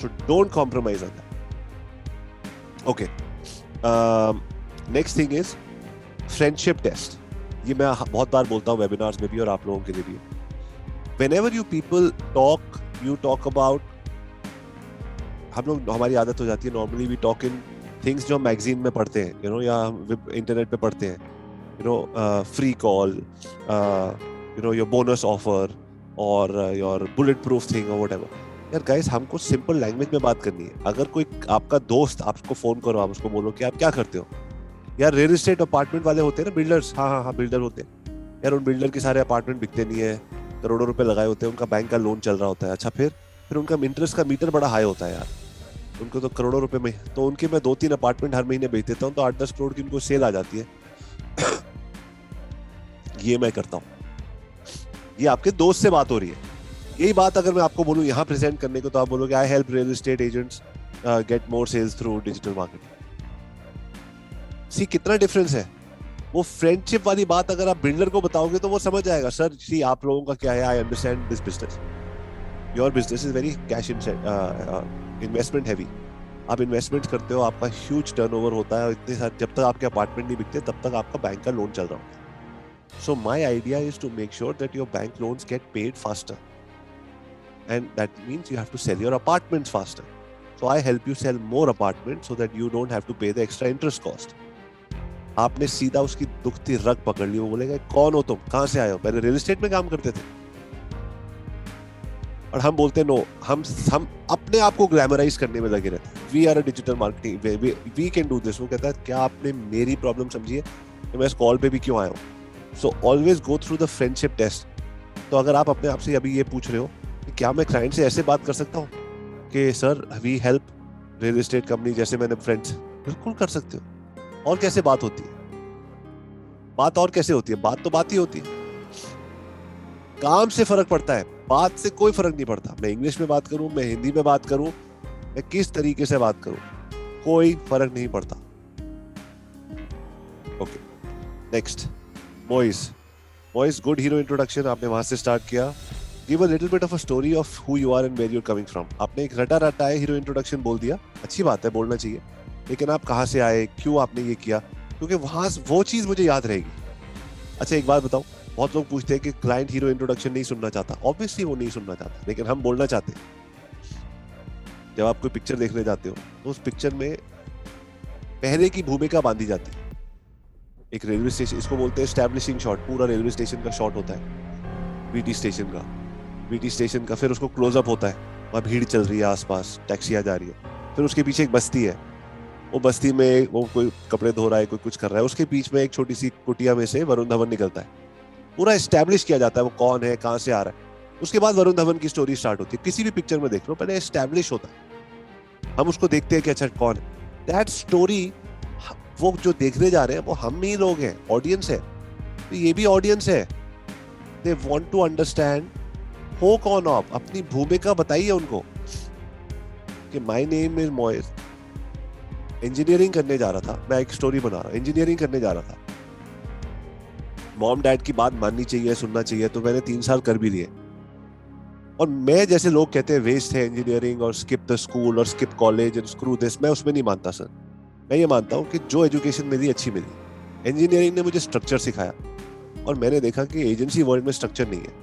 so don't compromise on that. Okay, next thing is friendship test. ये मैं बहुत बार बोलता हूँ webinars में भी और आप लोगों के लिए भी। Whenever you people talk, you talk about, हम लोग, हमारी आदत हो जाती है normally we talk in things जो हम मैगजीन में पढ़ते हैं, यू नो, या इंटरनेट पे पढ़ते हैं, you know, free call, you know, your bonus offer और योर बुलेट प्रूफ थिंग और व्हाटएवर। यार गाइस, हमको सिंपल लैंग्वेज में बात करनी है। अगर कोई आपका दोस्त आपको फोन करो, आप उसको बोलो कि आप क्या करते हो, यार रियल एस्टेट अपार्टमेंट वाले होते हैं ना, बिल्डर्स, हाँ बिल्डर होते हैं यार, उन बिल्डर के सारे अपार्टमेंट बिकते नहीं है, करोड़ों रुपए लगाए होते हैं, उनका बैंक का लोन चल रहा होता है। अच्छा, फिर उनका इंटरेस्ट का मीटर बड़ा हाई होता है यार, उनको तो करोड़ों रुपए में, तो उनके मैं 2-3 अपार्टमेंट हर महीने बेच देता हूँ, तो 8-10 करोड़ की उनको सेल आ जाती है। ये मैं करता हूँ। ये आपके दोस्त से बात हो रही है। यही बात अगर मैं आपको बोलूँ यहाँ प्रेजेंट करने को, तो आप बोलोगे I help real estate agents get more sales through digital marketing. See कितना डिफरेंस है। वो फ्रेंडशिप वाली बात अगर आप बिल्डर को बताओगे तो वो समझ जाएगा, सर सी आप लोगों का क्या है, I understand this business, your business is very cash investment heavy, आप इन्वेस्टमेंट करते हो, आपका ह्यूज टर्नओवर होता है, इतने सारे, जब तक आपके अपार्टमेंट नहीं बिकते तब तक आपका बैंक का लोन चल रहा होता है. So my idea is to make sure that your bank loans get paid faster, and that means you have to sell your apartments faster. So I help you sell more apartment so that you don't have to pay the extra interest cost. आपने सीधा उसकी दुखती रग पकड़ ली, वो बोलेगा कौन हो तुम, कहां से आए हो, पहले रियल एस्टेट में काम करते थे. और हम बोलते नो, हम अपने आप को ग्लैमराइज करने में लगे रहते हैं. We are a digital marketing, we can do this. वो कहता है क्या आपने मेरी प्रॉब्लम समझी है कि मैं इस कॉल पे भी क्यों आया हूँ. So always go through the friendship test. तो अगर आप अपने आप से अभी ये पूछ रहे हो कि क्या मैं क्लाइंट से ऐसे बात कर सकता हूँ कि sir we help real estate company, जैसे मैंने फ्रेंड्स, बिल्कुल कर सकते हो. और कैसे बात होती है, बात और कैसे होती है, बात तो बात ही होती है. काम से फर्क पड़ता है, बात से कोई फर्क नहीं पड़ता. मैं इंग्लिश में बात करूं, मैं हिंदी में बात करूं, मैं किस तरीके से बात करूं, कोई फर्क नहीं पड़ता. Okay, next, boys good hero introduction. आपने वहां से स्टार्ट किया. Give a little bit of a story of who you are and where you are coming from. आपने एक रटा है हीरो इंट्रोडक्शन बोल दिया, अच्छी बात है, बोलना चाहिए, लेकिन आप कहाँ से आए, क्यों आपने ये किया, क्योंकि वहां वो चीज मुझे याद रहेगी. अच्छा एक बात बताओ, बहुत लोग पूछते हैं कि क्लाइंट हीरो इंट्रोडक्शन नहीं सुनना चाहता. ऑब्वियसली वो नहीं सुनना चाहता, लेकिन हम बोलना चाहते हैं. जब आप कोई पिक्चर देखने जाते हो तो उस पिक्चर में पहले की भूमिका बांधी जाती है. एक रेलवे स्टेशन, इसको बोलते हैं एस्टैब्लिशिंग शॉट. पूरा रेलवे स्टेशन का शॉट होता है, बीटी स्टेशन का, फिर उसको क्लोजअप होता है, वहाँ भीड़ चल रही है, आसपास टैक्सियां जा रही है, फिर उसके पीछे एक बस्ती है, वो बस्ती में वो कोई कपड़े धो रहा है, कोई कुछ कर रहा है, उसके बीच में एक छोटी सी कुटिया में से वरुण धवन निकलता है. पूरा एस्टैब्लिश किया जाता है वो कौन है, कहां से आ रहा है. उसके बाद वरुण धवन की स्टोरी स्टार्ट होती है. किसी भी पिक्चर में देख लो, पहले एस्टैब्लिश होता है, हम उसको देखते हैं कि अच्छा कौन है. दैट स्टोरी, वो जो देखने जा रहे हैं वो हम ही लोग हैं, ऑडियंस है. तो ये भी ऑडियंस है, दे वांट टू अंडरस्टैंड हो कौन आप, अपनी भूमिका बताइए उनको कि my name is Moiz, engineering करने जा रहा था. मैं एक स्टोरी बना रहा हूं, इंजीनियरिंग करने जा रहा था, मॉम डैड की बात माननी चाहिए, सुनना चाहिए, तो मैंने 3 साल कर भी लिए. और मैं जैसे लोग कहते हैं वेस्ट है इंजीनियरिंग और स्किप द स्कूल और skip college and screw this, मैं उसमें नहीं मानता सर. मैं ये मानता हूँ कि जो एजुकेशन मिली अच्छी मिली. इंजीनियरिंग ने मुझे स्ट्रक्चर सिखाया और मैंने देखा कि एजेंसी वर्ल्ड में स्ट्रक्चर नहीं है,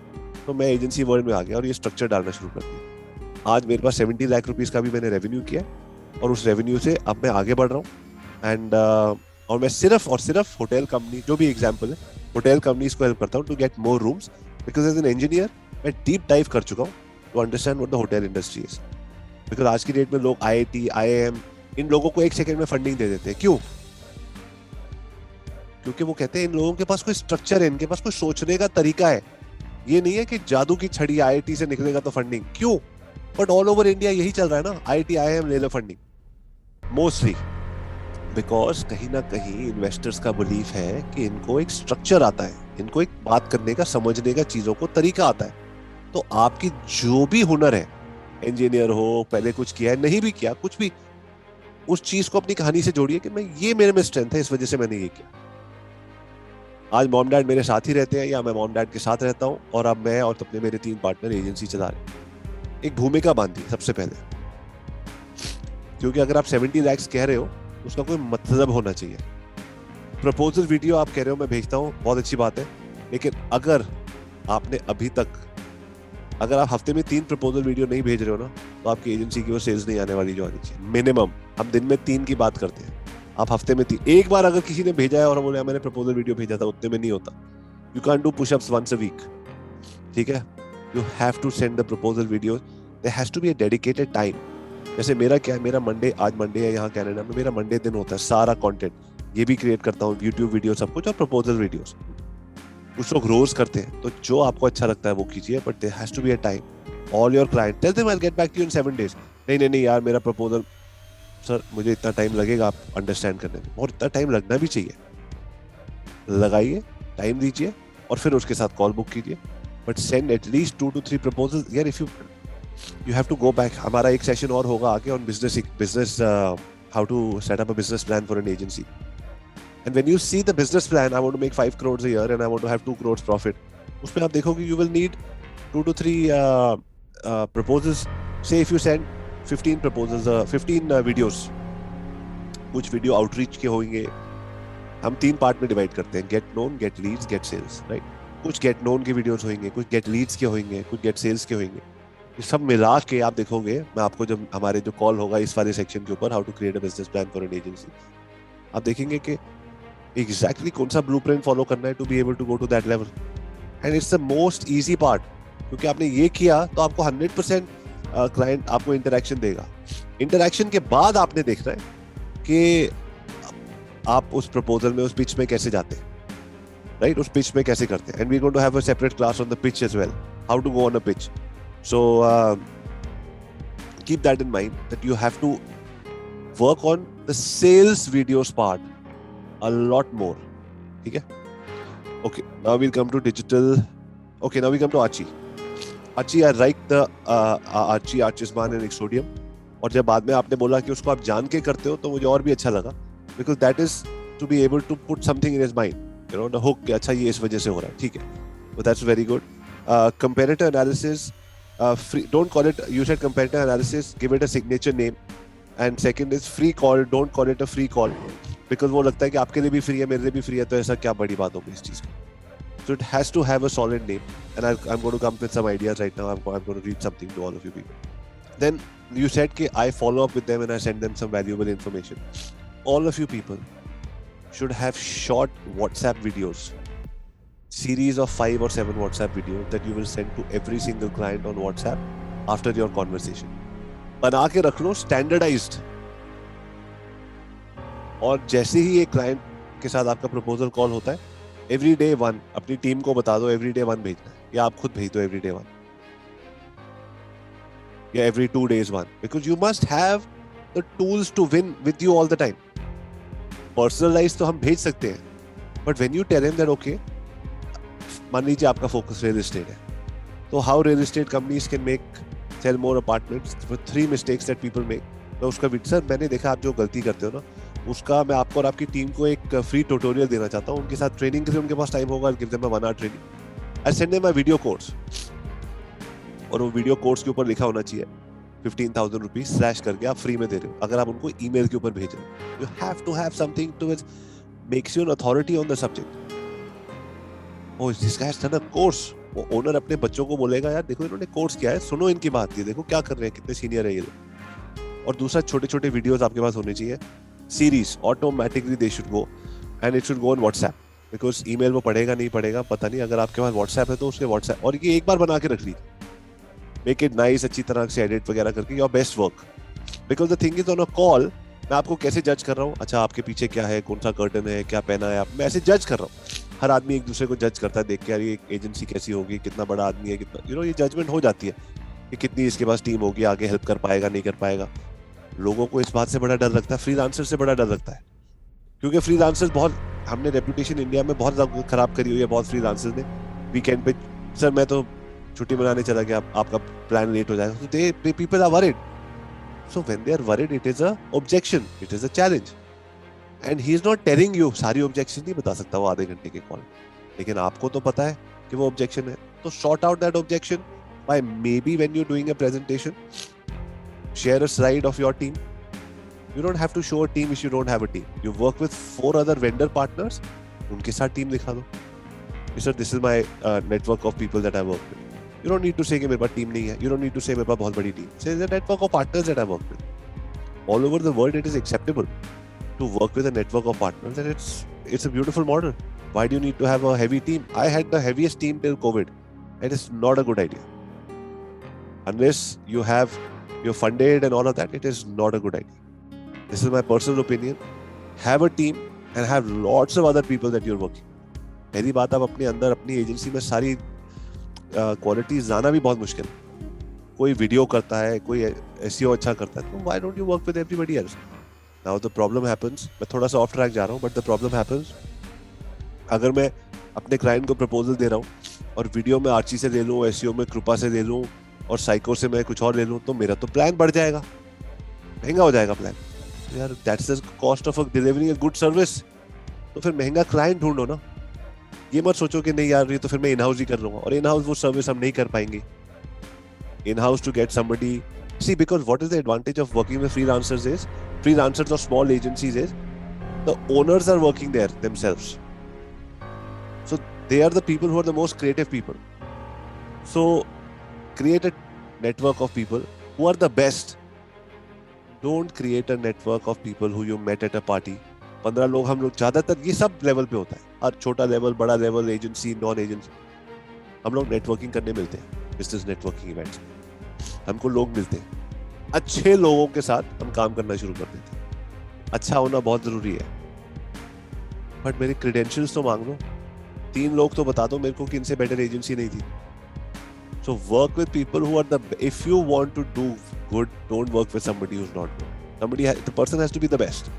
तो मैं एजेंसी वर्ल्ड में आ गया और ये स्ट्रक्चर डालना शुरू कर दिया. आज मेरे पास 70 लाख रुपीस का भी मैंने रेवेन्यू किया और उस रेवेन्यू से अब मैं आगे बढ़ रहा हूँ. एंड और मैं सिर्फ और सिर्फ होटल कंपनी, जो भी एग्जाम्पल है, होटल कंपनीज को हेल्प करता हूँ to get more rooms, because as an engineer मैं डीप डाइव कर चुका हूँ to understand what the hotel industry is. Because आज की डेट में लोग IIT, IIM, इन लोगों को 1 सेकंड में फंडिंग दे देते हैं. क्यों? क्योंकि वो कहते हैं इन लोगों के पास कोई स्ट्रक्चर है, इनके पास कोई सोचने का तरीका है. ये नहीं है कि जादू की छड़ी IIT से निकलेगा तो फंडिंग. क्यों? बट ऑल ओवर इंडिया यही चल रहा है ना, IIT, IIM ले लो फंडिंग, मोस्टली बिकॉज कहीं ना कहीं इन्वेस्टर्स का बिलीफ है कि इनको एक स्ट्रक्चर आता है, इनको एक बात करने का, समझने का, चीजों को तरीका आता है. तो आपकी जो भी हुनर है, इंजीनियर हो, पहले कुछ किया है, नहीं भी किया, कुछ भी, उस चीज को अपनी कहानी से जोड़िए कि मैं ये मेरे में स्ट्रेंथ है, इस वजह से मैंने ये किया. आज मॉम डैड मेरे साथ ही रहते हैं या मैं मॉम डैड के साथ रहता हूँ और अब मैं और अपने मेरे 3 पार्टनर एजेंसी चला रहे हैं. एक भूमिका बांधी सबसे पहले, क्योंकि अगर आप 70 लाख कह रहे हो उसका कोई मतलब होना चाहिए. प्रपोजल वीडियो आप कह रहे हो मैं भेजता हूँ, बहुत अच्छी बात है, लेकिन अगर आपने अभी तक, अगर आप हफ्ते में 3 प्रपोजल वीडियो नहीं भेज रहे हो ना, तो आपकी एजेंसी की वो सेल्स नहीं आने वाली जो आनी चाहिए. मिनिमम हम दिन में 3 की बात करते हैं, आप हफ्ते में 3. एक बार अगर किसी ने भेजा है और बोले मैंने प्रपोजल वीडियो भेजा था, उतने में नहीं होता. You can do pushups once a week, ठीक है. You have to send the proposal video, there has to be a dedicated time. जैसे मेरा क्या है, मेरा मंडे, आज मंडे है यहाँ कनाडा में, मेरा मंडे दिन होता है, सारा कंटेंट ये भी क्रिएट करता हूँ, यूट्यूब वीडियो सब कुछ, और प्रपोजल वीडियोस. कुछ लोग रोज करते हैं, तो जो आपको अच्छा लगता है वो कीजिए, but there has to be a time. All your client tell them I will get back to you in 7 days. नहीं यार, मेरा प्रपोजल सर मुझे इतना टाइम लगेगा आप अंडरस्टैंड करने में, और इतना टाइम लगना भी चाहिए. लगाइए, टाइम दीजिए और फिर उसके साथ कॉल बुक कीजिए, but send at least 2 to 3 proposal. यार if you have to go back. हमारा एक सेशन और होगा आगे on business how to set up a business plan for an agency. And when you see the business plan, I want to make 5 crores a year and I want to have 2 crores profit. उसमें आप देखोगे you will need 2 to 3 proposals. Say if you send 15 proposals, 15 videos, कुछ video outreach के होंगे. हम 3 part में divide करते हैं, get known, get leads, get sales, right. कुछ गेट नोन के वीडियोस होंगे, कुछ गेट लीड्स के होंगे, कुछ गेट सेल्स के होंगे. ये सब मिला के आप देखोगे, मैं आपको जब हमारे जो कॉल होगा इस वाले सेक्शन के ऊपर, how to create a business plan for an agency, आप देखेंगे कि एग्जैक्टली कौन सा ब्लूप्रिंट फॉलो करना है to be able to go to that level. And it's the most easy part, क्योंकि आपने ये किया तो आपको 100% क्लाइंट आपको इंटरेक्शन देगा. इंटरेक्शन के बाद आपने देखना है कि आप उस प्रपोजल में, उस पिच में कैसे जाते हैं, राइट. उस पिच में कैसे करते हैं. And we going to have a separate class on the pitch as well, how to go on a pitch. So keep that in mind that you have to work on the sales videos part a lot more. ठीक है. Okay, now we'll come to digital. Okay, now we come to Archie. Archie, I like the Archie, Archisman and Exodium. और जब बाद में आपने बोला कि उसको आप जान के करते हो, तो मुझे और भी अच्छा लगा, because that is to be able to put something in his mind, you know, the hook कि अच्छा ये इस वजह से हो रहा है. ठीक है, but that's very good. Comparator analysis, free, don't call it, you said comparator analysis, give it a signature name. And second is free call, don't call it a free call, because वो लगता है कि आपके लिए भी free है, मेरे लिए भी फ्री है, तो ऐसा क्या बड़ी बात होगी इस चीज की. So it has to have a solid name, and I'm going to come with some ideas right now. I'm going to read something to all of you people. Then you said कि I follow up with them and I send them some valuable information. All of you people should have short WhatsApp videos, series of 5 or 7 WhatsApp videos that you will send to every single client on WhatsApp after your conversation. बना के रख लो standardized. और जैसे ही एक client के साथ आपका proposal call होता है, everyday 1 अपनी टीम को बता दो, everyday 1 भेजना है, या आप खुद भेज दो everyday 1, या every 2 days 1, because you must have the tools to win with you all the time. Personalise तो हम भेज सकते हैं, but when you tell him that okay, मान लीजिए आपका फोकस रियल एस्टेट है, तो how real estate companies can make sell more apartments, 3 mistakes that people make. मैं उसका सर मैंने देखा आप जो गलती करते हो ना, उसका मैं आपको और आपकी टीम को एक फ्री ट्यूटोरियल देना चाहता हूँ. उनके साथ ट्रेनिंग के लिए उनके पास टाइम होगा, give them a 1 hour training, I send them a video course, और वो वीडियो कोर्स के ऊपर लिखा होना चाहिए 15,000 रुपीज स्लैश करके आप फ्री में दे रहे हो, अगर आप उनको ईमेल के ऊपर भेज रहे हो. You have to have something to which makes you an authority on the subject. Oh, this guy has done a course. वो ओनर अपने बच्चों को बोलेगा, यार देखो इन्होंने कोर्स किया है, सुनो इनकी बात, ये देखो क्या कर रहे हैं, कितने सीनियर है ये लोग. और दूसरा, छोटे छोटे वीडियोस आपके पास होने चाहिए, series, automatically they should go, and it should go on WhatsApp, because email वो पढ़ेगा नहीं पढ़ेगा पता नहीं. अगर आपके पास व्हाट्सएप है तो उसके व्हाट्सएप, और ये एक बार बना के रख लीजिए, मेक इट नाइस, अच्छी तरह से एडिट वगैरह करके, your best work. Because the thing is on a call, मैं आपको कैसे जज कर रहा हूँ, अच्छा आपके पीछे क्या है, कौन सा कर्टन है, क्या पहना है आप, मैं ऐसे जज कर रहा हूँ. हर आदमी एक दूसरे को जज करता है देख के, यार ये एजेंसी कैसी होगी, कितना बड़ा आदमी है, कितना, यू नो, ये जजमेंट हो जाती है कि कितनी इसके पास टीम होगी, आगे हेल्प कर पाएगा नहीं कर पाएगा. लोगों को इस बात से बड़ा डर लगता है, फ्रीलांसर से बड़ा डर लगता है, क्योंकि फ्रीलांसर्स बहुत, हमने रेपुटेशन इंडिया में बहुत खराब करी हुई है, बहुत फ्रीलांसर्स ने. वीकेंड पे सर मैं तो छुट्टी मनाने चला गया, आपका प्लान लेट हो जाएगा, तो they people are worried. So when they are worried, it is a objection, it is a challenge, and he is not telling you. सारी ऑब्जेक्शन नहीं बता सकता वो आधे घंटे के कॉल, लेकिन आपको तो पता है कि वो ऑब्जेक्शन है, तो sort out that objection bye maybe when you're doing a presentation, share a slide of your team. You don't have to show a team if you don't have a team. You work with 4 other vendor partners, उनके साथ team दिखा दो. Sir, this is my network of people that I work with. You don't need to say कि मेरे पास team नहीं है. You don't need to say मेरे पास बहुत बड़ी team. Say the network of partners that I work with. All over the world, it is acceptable to work with a network of partners, and it's a beautiful model. Why do you need to have a heavy team? I had the heaviest team till COVID. It is not a good idea. Unless you're funded and all of that, it is not a good idea. This is my personal opinion. Have a team and have lots of other people that you're working. पहली बात, आप अपने अंदर अपनी agency में सारी qualities लाना भी बहुत मुश्किल है. कोई वीडियो करता है, कोई एसईओ अच्छा करता है, तो why don't you work with everybody else? Now the problem happens, मैं थोड़ा सा ऑफ ट्रैक जा रहा हूँ, but the problem happens, अगर मैं अपने क्लाइंट को प्रपोजल दे रहा हूँ और वीडियो में आर्ची से ले लूँ, एसईओ में कृपा से ले लूँ, और साइको से मैं कुछ और ले लूँ, तो मेरा तो प्लान बढ़ जाएगा, महंगा हो जाएगा प्लान. यार that's the cost of delivering a good service. तो फिर महंगा क्लाइंट ढूंढो ना। ये मत सोचो कि नहीं यार ये तो फिर मैं इन हाउस ही कर लूंगा, और इन हाउस वो सर्विस हम नहीं कर पाएंगे। In house to get somebody, see, because what is the advantage of working with freelancers or small agencies is the owners are working there themselves, so they are the people who are the most creative people. So create a network of people who are the best. Don't create a network of people who you met at a party. 15 लोग, हम लोग ज्यादातर ये sub level पे होता है, हर छोटा level, बड़ा लेवल, एजेंसी, नॉन एजेंसी, हम लोग नेटवर्किंग करने मिलते हैं, बिजनेस नेटवर्किंग इवेंट्स। हमको लोग मिलते हैं, अच्छे लोगों के साथ हम काम करना शुरू कर देते हैं। अच्छा होना बहुत जरूरी है, बट मेरे क्रेडेंशियल्स तो मांग लो। 3 लोग तो बता दो मेरे को कि इनसे बेटर एजेंसी नहीं थी। So work with people who are the, if you want to do good, don't work with somebody who's not good. The person has to be the best.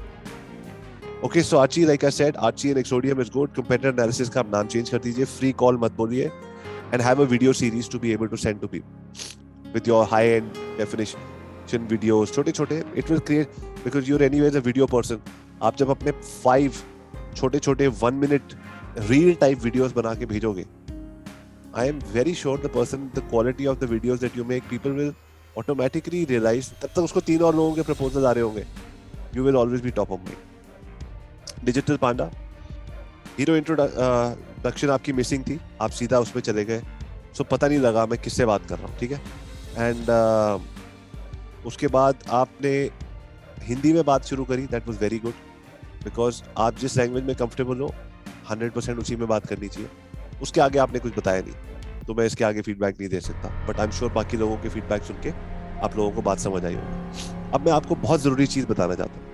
Okay, so Archie, like I said, Archie and Exodium is good. Competitor analysis का आप नाम change कर दीजिए, free call मत बोलिए, and have a video series to be able to send to people with your high-end definition videos, छोटे-छोटे. It will create, because you're anyways a video person. आप जब अपने 5 छोटे-छोटे 1 minute reel type videos बना के भेजोगे, I am very sure the quality of the videos that you make, people will automatically realize. तब तक उसको 3 और लोगों के proposals आ रहे होंगे. You will always be top of mind. Digital Panda, hero introduction आपकी missing थी, आप सीधा उसमें चले गए, so पता नहीं लगा मैं किससे बात कर रहा हूँ, ठीक है? And उसके बाद आपने हिंदी में बात शुरू करी, that was very good, because आप जिस लैंग्वेज में comfortable हो 100% उसी में बात करनी चाहिए। उसके आगे आपने कुछ बताया नहीं, तो मैं इसके आगे फीडबैक नहीं दे सकता, बट आई एम श्योर बाकी लोगों के फीडबैक सुन के आप लोगों को बात समझ आई होगी। अब मैं आपको बहुत जरूरी चीज बताना चाहता हूँ।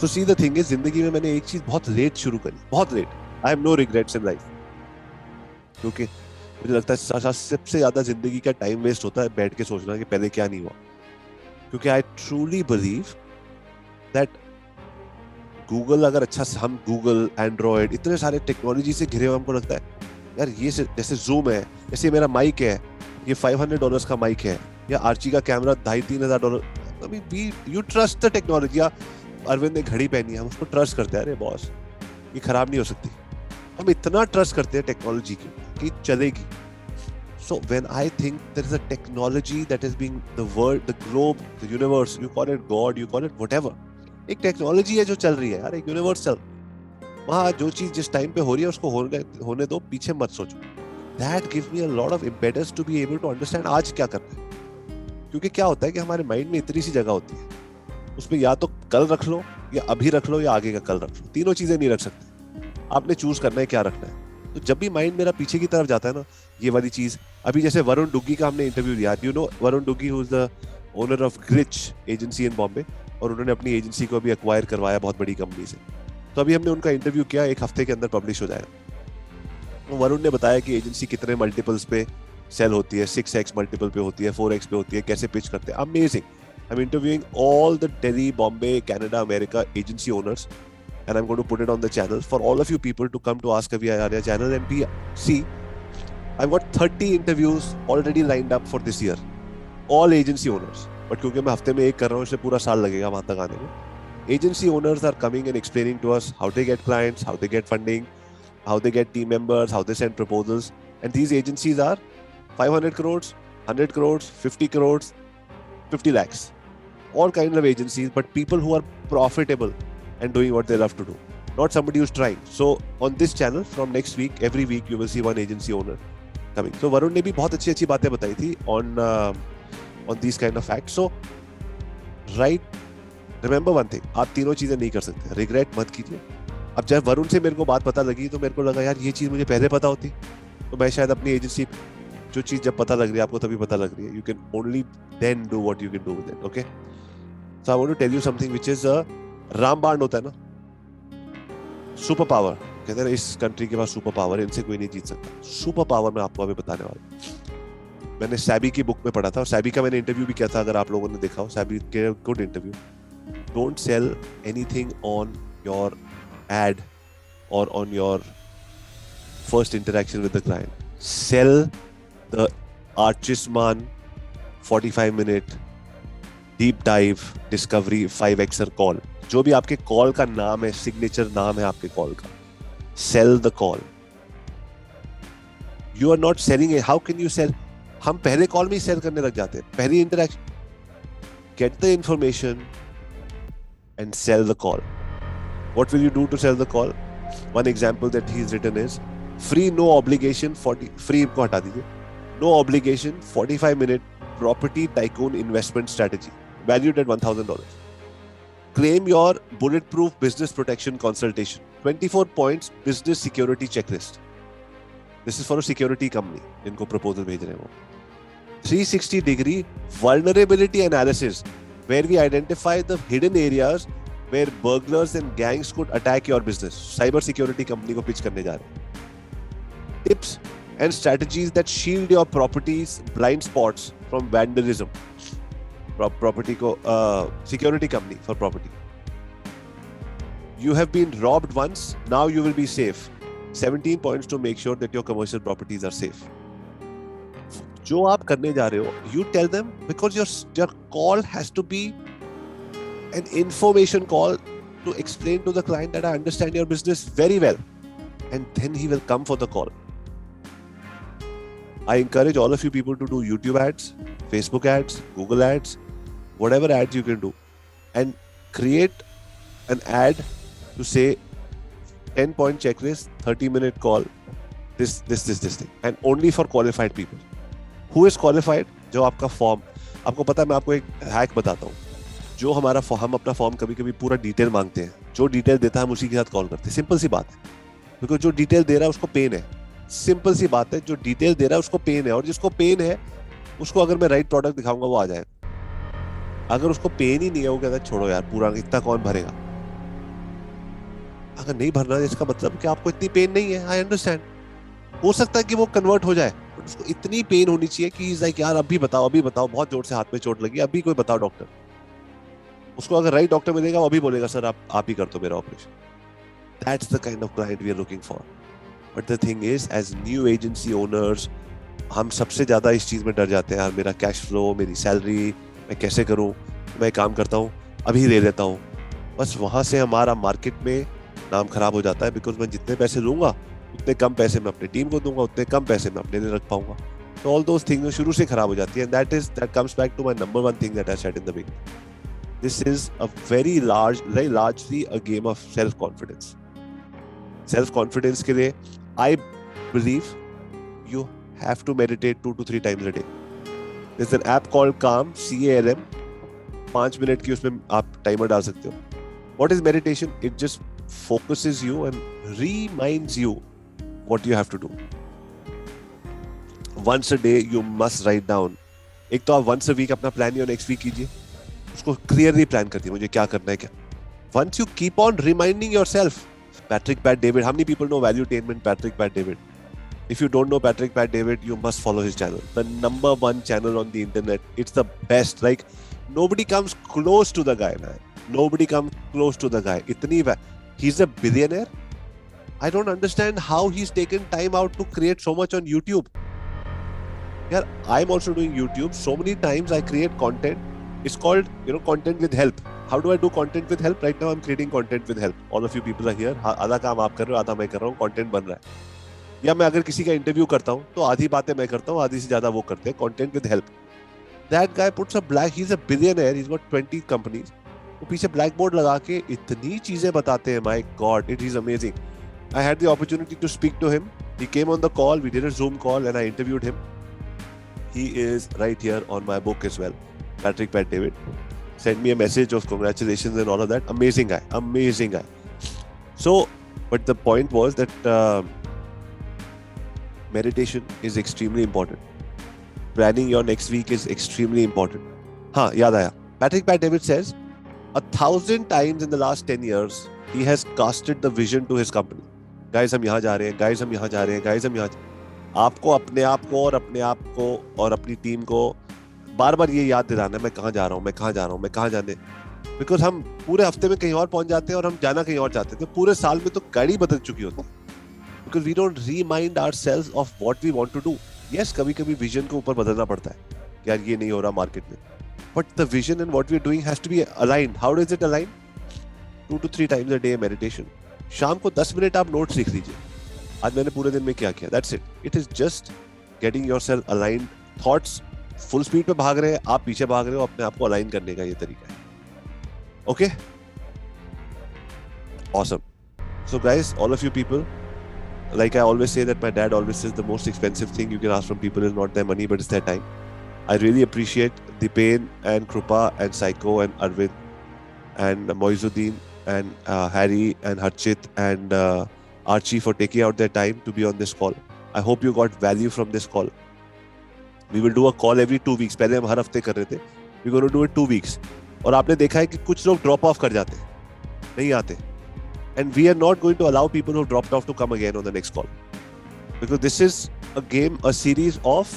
सो सी द थिंग इज, जिंदगी में मैंने एक चीज बहुत लेट शुरू करी, बहुत late. I have no regrets in life, क्योंकि मुझे लगता है सबसे ज्यादा जिंदगी का टाइम वेस्ट होता है बैठ के सोचना कि पहले क्या नहीं हुआ। क्योंकि I truly believe that Google, अगर अच्छा, हम गूगल, एंड्रॉयड, इतने सारे टेक्नोलॉजी से घिरे हुए, हमको लगता है यार ये जैसे जूम है, जैसे मेरा माइक है, ये $500 का माइक है, या आर्ची का camera $2,500। You trust the technology. Arvind ने घड़ी पहनी है, हम उसको ट्रस्ट करते हैं, अरे बॉस ये खराब नहीं हो सकती। हम इतना ट्रस्ट करते हैं टेक्नोलॉजी की कि चलेगी। So when I think there is a technology that is being the world, the globe, the universe, you call it God, you call it whatever, एक टेक्नोलॉजी है जो चल रही है यार, एक यूनिवर्स चल, वहाँ जो चीज जिस टाइम पे हो रही है उसको होने दो, पीछे मत सोचो। That gives me a lot of impetus to be able to understand आज क्या करना है। क्योंकि क्या होता है कि हमारे माइंड में इतनी सी जगह होती है, उसमें या तो कल रख लो, या अभी रख लो, या आगे का कल रख लो, तीनों चीजें नहीं रख सकते। आपने चूज करना है क्या रखना है। तो जब भी माइंड मेरा पीछे की तरफ जाता है ना, ये वाली चीज, अभी जैसे वरुण डुग्गी का हमने इंटरव्यू लिया, you know Varun Duggi who is the owner of Glitch agency in Bombay, और उन्होंने अपनी एजेंसी को अभी एक्वायर करवाया बहुत बड़ी कंपनी से। तो अभी हमने उनका इंटरव्यू किया, 1 हफ्ते के अंदर पब्लिश हो जाएगा। तो वरुण ने बताया कि एजेंसी कितने मल्टीपल्स पे सेल होती है, 6x मल्टीपल पे होती है, 4x पे होती है, कैसे पिच करते हैं। Amazing. I am interviewing all the Delhi, Bombay, Canada, America agency owners, and I'm going to put it on the channel for all of you people to come to AskAviArya channel and see. I've got 30 interviews already lined up for this year, all agency owners. But क्योंकि मैं हफ्ते में एक कर रहा हूँ, इसलिए पूरा साल लगेगा वहाँ तक आने में। Agency owners are coming and explaining to us how they get clients, how they get funding, how they get team members, how they send proposals. And these agencies are 500 crores, 100 crores, 50 crores, 50 lakhs. All kinds of agencies, but people who are profitable and doing what they love to do. Not somebody who's trying. So on this channel, from next week, every week you will see one agency owner coming. So Varun ने भी बहुत अच्छी बातें बताई थी on these kind of facts. So right, remember one thing, आप तीनों चीजें नहीं कर सकते, रिग्रेट मत कीजिए। अब जब वरुण से मेरे को बात पता लगी, तो मेरे को लगा यार ये चीज मुझे पहले पता होती तो मैं शायद अपनी एजेंसी, जो चीज जब पता लग रही है आपको तभी पता लग रही है, you can only then do what you can do with it. Okay, so I want to tell you something which is रामबाण होता है ना, सुपर पावर कहते हैं, इस कंट्री के पास सुपर पावर है, इनसे कोई नहीं जीत सकता। सुपर पावर मैं आपको अभी बताने वाला हूँ। मैंने सैबी की बुक में पढ़ा था, और सैबी का मैंने इंटरव्यू भी किया था, अगर आप लोगों ने देखा हो सैबी के, good interview. Don't sell anything on your ad or on your first interaction with the client. Sell the Archisman 45-minute deep dive discovery 5xer call. जो भी आपके कॉल का नाम है, सिग्नेचर नाम है आपके कॉल का, Sell the call. You are not selling it. How can you sell? हम पहले कॉल में ही सेल करने लग जाते हैं. पहली interaction. Get the information and sell the call. What will you do to sell the call? One example that he's written is free, no obligation, free को हटा दीजिए. No obligation, 45-minute property tycoon investment strategy valued at $1,000. Claim your bulletproof business protection consultation. 24 points business security checklist. This is for a security company. इनको proposal भेज रहे हैं वो. 360-degree vulnerability analysis, where we identify the hidden areas where burglars and gangs could attack your business. Cyber security company को pitch करने जा रहे हैं. Tips and strategies that shield your properties blind spots from vandalism. Property को security company for property. You have been robbed once, now you will be safe. 17 points to make sure that your commercial properties are safe. जो आप करने जा रहे हो, you tell them, because your call has to be an information call to explain to the client that I understand your business very well, and then he will come for the call. I encourage all of you people to do YouTube ads, Facebook ads, Google ads, whatever ads you can do, and create an ad to say 10-point checklist, 30-minute call, this thing, and only for qualified people. Who is qualified? जो आपका form, आपको पता है, मैं आपको एक hack बताता हूँ. जो हम अपना फॉर्म कभी-कभी पूरा डिटेल मांगते हैं, जो डिटेल देता है हम उसी के साथ कॉल करते हैं. सिंपल सी बात है, बिकॉज जो डिटेल दे रहा है उसको पेन है. सिंपल सी बात है, जो डिटेल दे रहा है उसको पेन है, और जिसको पेन है उसको अगर मैं राइट प्रोडक्ट दिखाऊंगा वो आ जाएगा. अगर उसको पेन ही नहीं है, वो कहता है छोड़ो यार, पूरा इतना कौन भरेगा. अगर नहीं भरना है इसका मतलब कि आपको इतनी पेन नहीं है. I understand. हो सकता है कि वो कन्वर्ट हो जाए, बट उसको इतनी पेन होनी चाहिए कि इज लाइक यार अभी बताओ, बहुत जोर से हाथ में चोट लगी, अभी कोई बताओ डॉक्टर. उसको अगर राइट डॉक्टर मिलेगा वो अभी बोलेगा सर आप ही कर दो मेरा operation. That's the kind of client we are looking for. But the thing is, as new agency owners हम सबसे ज्यादा इस चीज में डर जाते हैं. यार मेरा कैश फ्लो, मेरी सैलरी, मैं कैसे करूं, मैं काम करता हूं, अभी ले लेता हूं. बस वहां से हमारा मार्केट में नाम खराब हो जाता है, बिकॉज मैं जितने पैसे लूंगा उतने कम पैसे मैं अपने टीम को दूंगा, उतने कम पैसे मैं अपने लिए रख पाऊंगा. तो ऑल दोस थिंग्स शुरू से खराब हो जाती है. And that comes back to my number one thing that I said in the beginning. This is a very largely a game of self confidence. Self confidence के लिए I believe you have to meditate 2 to 3 times a day. There's an app called Calm, CALM. 5 minute की उसमें आप timer डाल सकते हो. What is meditation? It just focuses you and reminds you what you have to do. Once a day you must write down. एक तो आप once a week अपना plan your next week कीजिए, उसको clearly plan कर दिए मुझे क्या करना है क्या. Once you keep on reminding yourself, Patrick Pat David, how many people know Valuetainment Patrick Pat David? If you don't know Patrick Pat David, you must follow his channel. The number one channel on the internet. It's the best. Like nobody comes close to the guy, man. Nobody comes close to the guy. He's a billionaire. I don't understand how he's taken time out to create so much on YouTube. Yeah, I'm also doing YouTube. So many times I create content. It's called, content with help. How do I do content with help? Right now I'm creating content with help. All of you people are here. आधा काम आप कर रहे हो, आधा मैं कर रहा हूँ. Content बन रहा है. या मैं अगर किसी का इंटरव्यू करता हूँ तो आधी बातें मैं करता हूँ, आधी से ज्यादा वो करते हैं. Content with help. That guy puts a he's a billionaire. He's got 20 companies. वो पीछे ब्लैक बोर्ड लगा के इतनी चीजें बताते हैं. My God, it is amazing. I had the opportunity to speak to him. He came on the call. We did a Zoom call and I interviewed him. He is right here on my book as well. Patrick Pat David. Sent me a message of congratulations and all of that. Amazing guy. Amazing guy. So, but the point was that meditation is extremely important. Planning your next week is extremely important. हाँ, याद आया. Patrick Pat David says, 1,000 times in the last 10 years, he has casted the vision to his company. Guys, हम यहाँ जा रहे हैं. Guys, हम यहाँ जा रहे हैं. Guys, हम यहाँ. आपको अपने आप को और अपनी टीम को बार-बार ये याद दिलाना है, मैं कहाँ जा रहा हूँ, मैं कहाँ जा रहा हूँ, मैं कहाँ जाने. Because हम पूरे हफ्ते में कहीं और पहुंच जाते हैं और हम जाना कहीं और चाहते थे. पूरे साल में तो गाड़ी बदल चुकी होती है. Because we don't remind ourselves of what we want to do. Yes, कभी-कभी विजन को ऊपर बदलना पड़ता है. यार ये नहीं हो रहा मार्केट में. But the vision and what we're doing has to be aligned. How does it align? 2 to 3 times a day meditation. शाम को 10 मिनट आप नोट्स लिख लीजिए, आज मैंने पूरे दिन में क्या किया, that's it. It is just getting yourself aligned. Thoughts full speed पे भाग रहे हैं, आप पीछे भाग रहे हो, अपने आप को अलाइन करने का ये तरीका है. Okay, awesome. So guys, all of you people, like I always say that my dad always says the most expensive thing you can ask from people is not their money but it's their time. I really appreciate Dipen and Krupa and Psycho and Arvind and Moizuddin and Harry and Harchit and Archie for taking out their time to be on this call. I hope you got value from this call. We will do a call every 2 weeks. पहले हम हर हफ्ते कर रहे थे. We're going to do it 2 weeks. और आपने देखा है कि कुछ लोग ड्रॉप ऑफ कर जाते हैं, नहीं आते. And we are not going to allow people who dropped off to come again on the next call. Because this is a game, a series of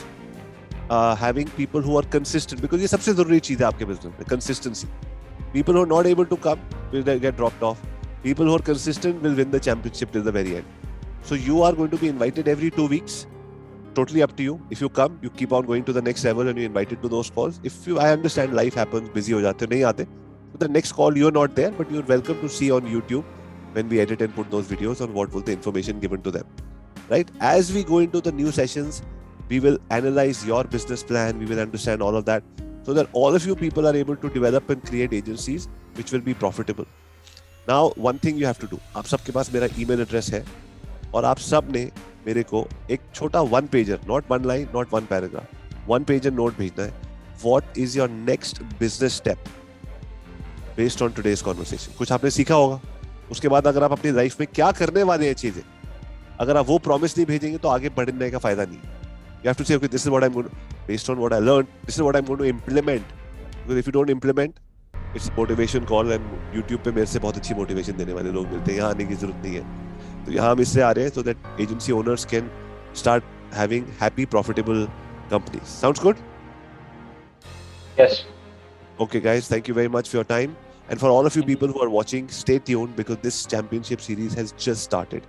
having people who are consistent. Because ये सबसे ज़रूरी चीज़ है आपके business में, consistency. People who are not able to come will get dropped off. People who are consistent will win the championship till the very end. So you are going to be invited every 2 weeks. Totally up to you. If you come, you keep on going to the next level and you're invited to those calls. I understand life happens, busy हो जाते हो, नहीं आते. So the next call you're not there, but you're welcome to see on YouTube when we edit and put those videos on what was the information given to them, right? As we go into the new sessions, we will analyze your business plan, we will understand all of that, so that all of you people are able to develop and create agencies which will be profitable. Now, one thing you have to do, आप सबके पास मेरा email address है, और आप सब ने मेरे को एक छोटा 1 pager, not 1 line, not 1 paragraph, 1 pager note भेजना है. What is your next business step based on today's conversation? कुछ आपने सीखा होगा. उसके बाद अगर आप अपनी लाइफ में क्या करने वाले हैं चीजें, अगर आप वो प्रॉमिस नहीं भेजेंगे तो आगे बढ़ने का फायदा नहीं. You have to say, okay, this is what I'm going to, based on what I learned, this is what I'm going to implement. Because if you don't implement, it's motivation call and YouTube पे मेरे से बहुत अच्छी motivation देने वाले लोग मिलते हैं, यहाँ आने की जरूरत नहीं है. तो यहाँ हम इससे आ रहे हैं so that agency owners can start having happy, profitable companies. Sounds good? Yes. Okay, guys, thank you very much for your time. And for all of you people who are watching, stay tuned because this championship series has just started.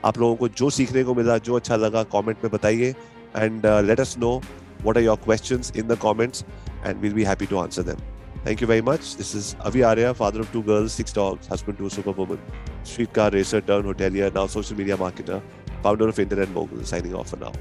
आप लोगों को जो सीखने को मिला, जो अच्छा लगा, comment में बताइए and let us know what are your questions in the comments and we'll be happy to answer them. Thank you very much. This is Avi Arya, father of 2 girls, 6 dogs, husband to a superwoman, streetcar racer turned hotelier, now social media marketer, founder of Internet Mogul, signing off for now.